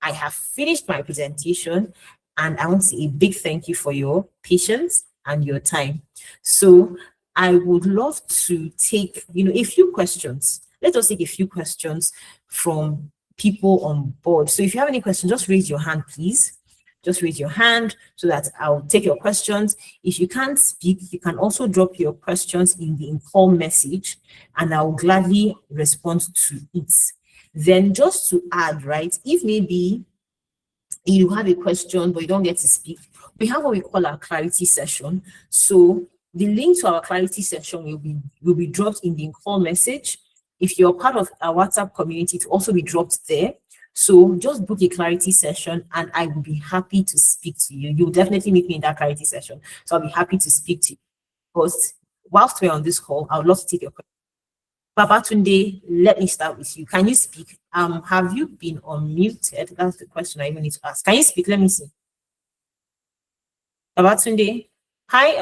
I have finished my presentation, and I want to say a big thank you for your patience and your time. So I would love to take a few questions. Let us take a few questions from people on board. So if you have any questions, just raise your hand, please. Just raise your hand so that I'll take your questions. If you can't speak, you can also drop your questions in the call message, and I'll gladly respond to it. Then just to add, right, if maybe you have a question but you don't get to speak, we have what we call our clarity session. So the link to our clarity session will be dropped in the call message. If you're part of our WhatsApp community, it will also be dropped there. So just book a clarity session, and I will be happy to speak to you. You'll definitely meet me in that clarity session. So I'll be happy to speak to you. Because whilst we're on this call, I would love to take your question. Babatunde, let me start with you. Can you speak? Have you been unmuted? That's the question I even need to ask. Can you speak? Let me see. Babatunde, hi.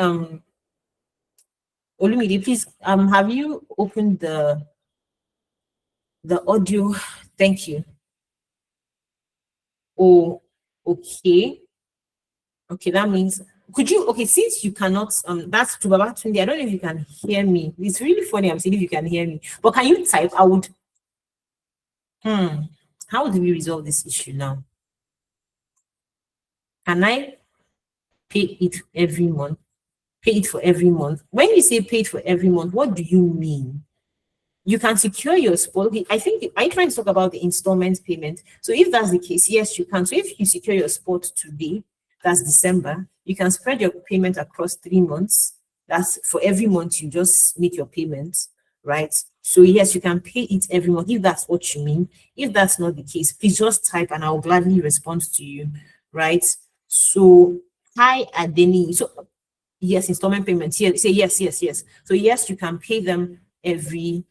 Olumide, please. Have you opened the audio Thank you. Oh, okay. Okay, that means could you since you cannot that's to Babatunde, I don't know if you can hear me. It's really funny. I'm saying if you can hear me, but can you type? I would how do we resolve this issue now? Can I pay it every month? Pay it for every month. When you say pay it for every month, what do you mean? You can secure your spot. Okay, I think I trying to talk about the installment payment. So if that's the case, yes, you can. So if you secure your spot today, that's December, you can spread your payment across 3 months. That's for every month you just make your payments, right? So yes, you can pay it every month if that's what you mean. If that's not the case, please just type and I'll gladly respond to you, right? So hi Adeni. So yes, installment payments. Yeah, say yes, yes, yes. So yes, you can pay them every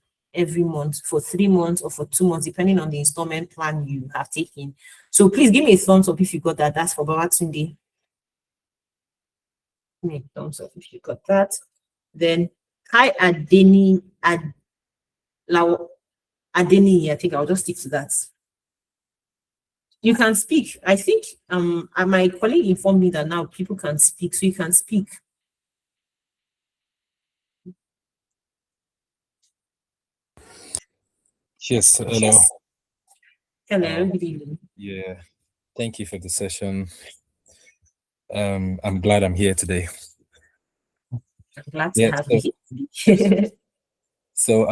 month for 3 months or for 2 months, depending on the installment plan you have taken. So please give me a thumbs up if you got that. That's for Babatunde. Give me a thumbs up if you got that. Then hi Adeni Adeni. I think I'll just stick to that. You can speak. I think my colleague informed me that now people can speak, so you can speak. Yes, hello. Yes. Hello, good evening. Yeah, thank you for the session. I'm glad I'm here today. I'm glad to have you here. So,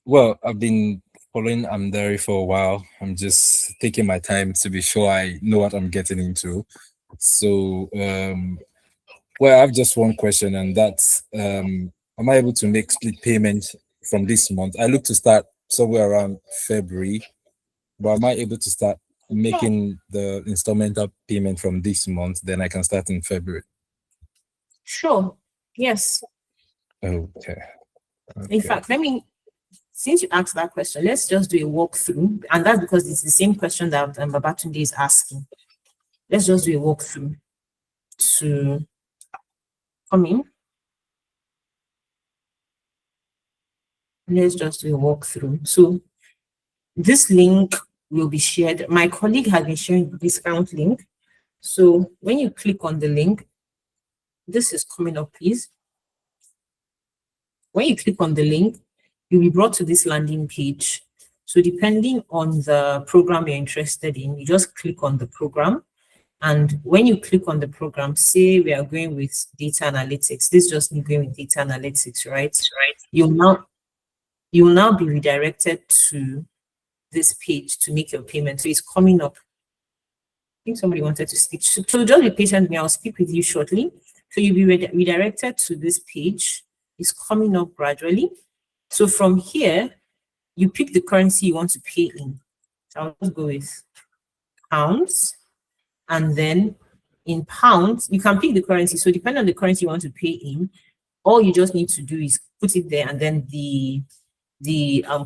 well, I've been following Amdari for a while. I'm just taking my time to be sure I know what I'm getting into. So, well, I have just one question, and that's, am I able to make split payment from this month? I look to start somewhere around February, but am I able to start making the installment payment from this month? Then I can start in February. Sure. Yes. Okay. In fact, since you asked that question, let's just do a walkthrough. And that's because it's the same question that Babatunde is asking. Let's just do a walkthrough to come in. Let's just do a walkthrough. So this link will be shared. My colleague has been sharing the discount link. So when you click on the link, this is coming up, please. When you click on the link, you'll be brought to this landing page. So depending on the program you're interested in, you just click on the program. And when you click on the program, say we are going with data analytics. This is just me going with data analytics, right? You'll now be redirected to this page to make your payment. So it's coming up. I think somebody wanted to speak. So just be patient with me. I'll speak with you shortly. So you'll be redirected to this page. It's coming up gradually. So from here, you pick the currency you want to pay in. So I'll just go with pounds. And then in pounds, you can pick the currency. So depending on the currency you want to pay in, all you just need to do is put it there, and then the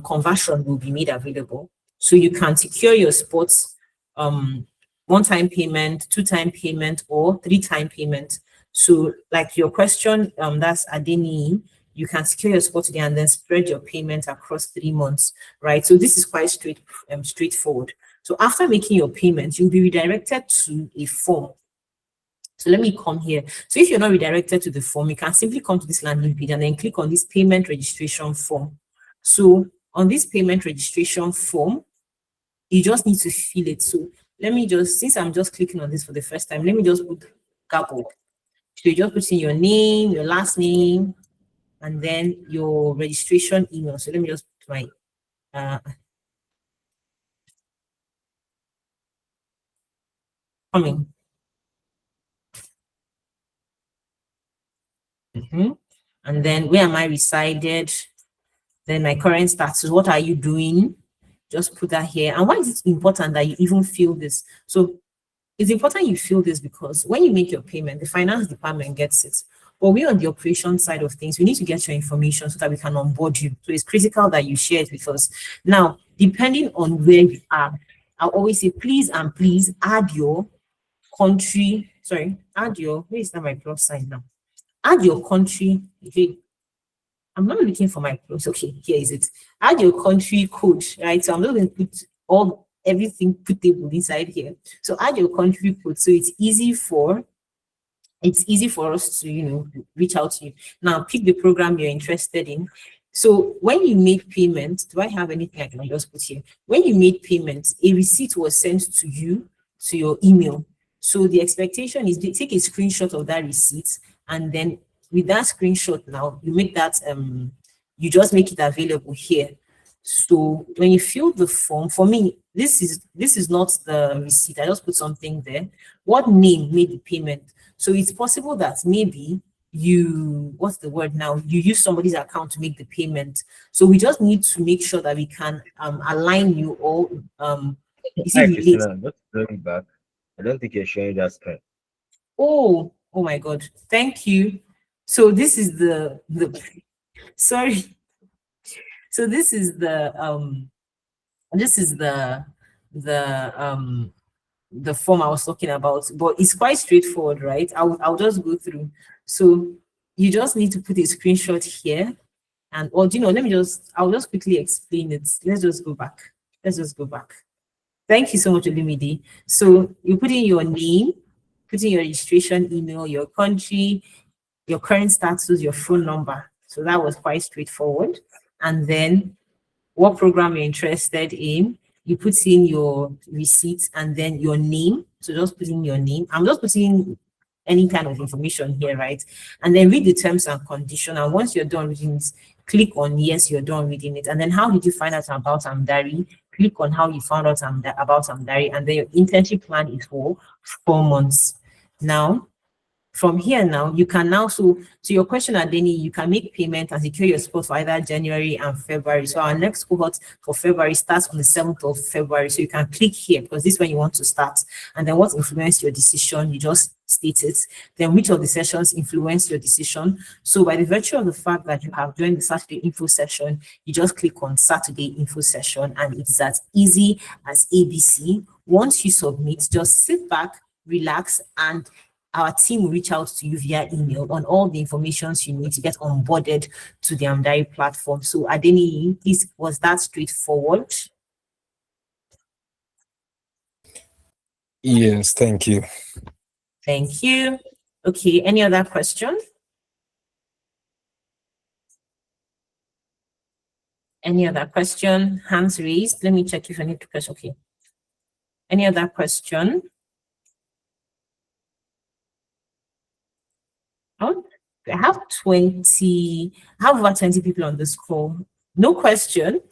conversion will be made available. So you can secure your spots, one-time payment, two-time payment, or three-time payment. So like your question, that's Adeni, you can secure your spot today and then spread your payment across 3 months, right? So this is quite straightforward. So after making your payment, you'll be redirected to a form. So let me come here. So if you're not redirected to the form, you can simply come to this landing page and then click on this payment registration form. So on this payment registration form, you just need to fill it. So let me just, since I'm just clicking on this for the first time, let me just put Gabo. So you just put in your name, your last name, and then your registration email. So let me just put my coming. And then where am I resided? Then my current status, what are you doing? Just put that here. And why is it important that you even fill this? So it's important you fill this because when you make your payment, the finance department gets it. But we on the operation side of things, we need to get your information so that we can onboard you. So it's critical that you share it with us. Now, depending on where you are, I'll always say, please and please add your country. Sorry, add your, where is that my plus sign now? Add your country. Okay. I'm not looking for my plus. Okay, here is it. Add your country code, right? So I'm not going to put all everything putable inside here. So add your country code. So it's easy for us to, reach out to you. Now pick the program you're interested in. So when you made payment, do I have anything I can just put here? When you made payment, a receipt was sent to you to your email. So the expectation is to take a screenshot of that receipt, and then with that screenshot now, you make that you just make it available here. So when you fill the form, for me, this is not the receipt. I just put something there. What name made the payment? So it's possible that maybe you, what's the word now? You use somebody's account to make the payment. So we just need to make sure that we can align you all. Is it Hi, related? Christina. Just going back. I don't think you're showing that screen. Oh my God. Thank you. So this is the sorry. So this is the the form I was talking about, but it's quite straightforward, right? I'll just go through. So you just need to put a screenshot here, and or I'll just quickly explain it. Let's just go back. Thank you so much, Olumide. So you put in your name, put in your registration email, your country, your current status, your phone number. So that was quite straightforward. And then what program you're interested in, you put in your receipts and then your name. So just put in your name. I'm just putting any kind of information here, right? And then read the terms and condition. And once you're done reading it, click on yes, you're done reading it. And then how did you find out about Amdari? Click on how you found out about Amdari. And then your internship plan is for 4 months. Now, from here now, you can now, so to your question, Adeni, you can make payment and secure your spot for either January and February. So our next cohort for February starts on the 7th of February. So you can click here because this is when you want to start. And then what influenced your decision, you just state it. Then which of the sessions influence your decision. So by the virtue of the fact that you have joined the Saturday info session, you just click on Saturday info session, and it's as easy as ABC. Once you submit, just sit back, relax, and our team will reach out to you via email on all the information you need to get onboarded to the Amdari platform. So Adeni, please, was that straightforward? Yes, thank you. Thank you. Okay, any other question? Any other question? Hands raised. Let me check if I need to press. Okay. Any other question? Oh, I have over 20 people on this call. No question.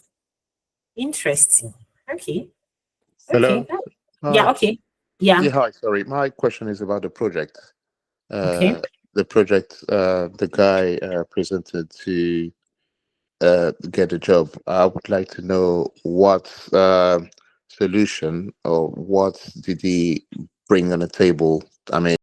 Interesting. Okay. Hello. Okay. Yeah, okay. Yeah. Yeah, hi, sorry. My question is about the project. Okay. The project the guy presented to get a job. I would like to know what solution or what did he bring on the table? I mean,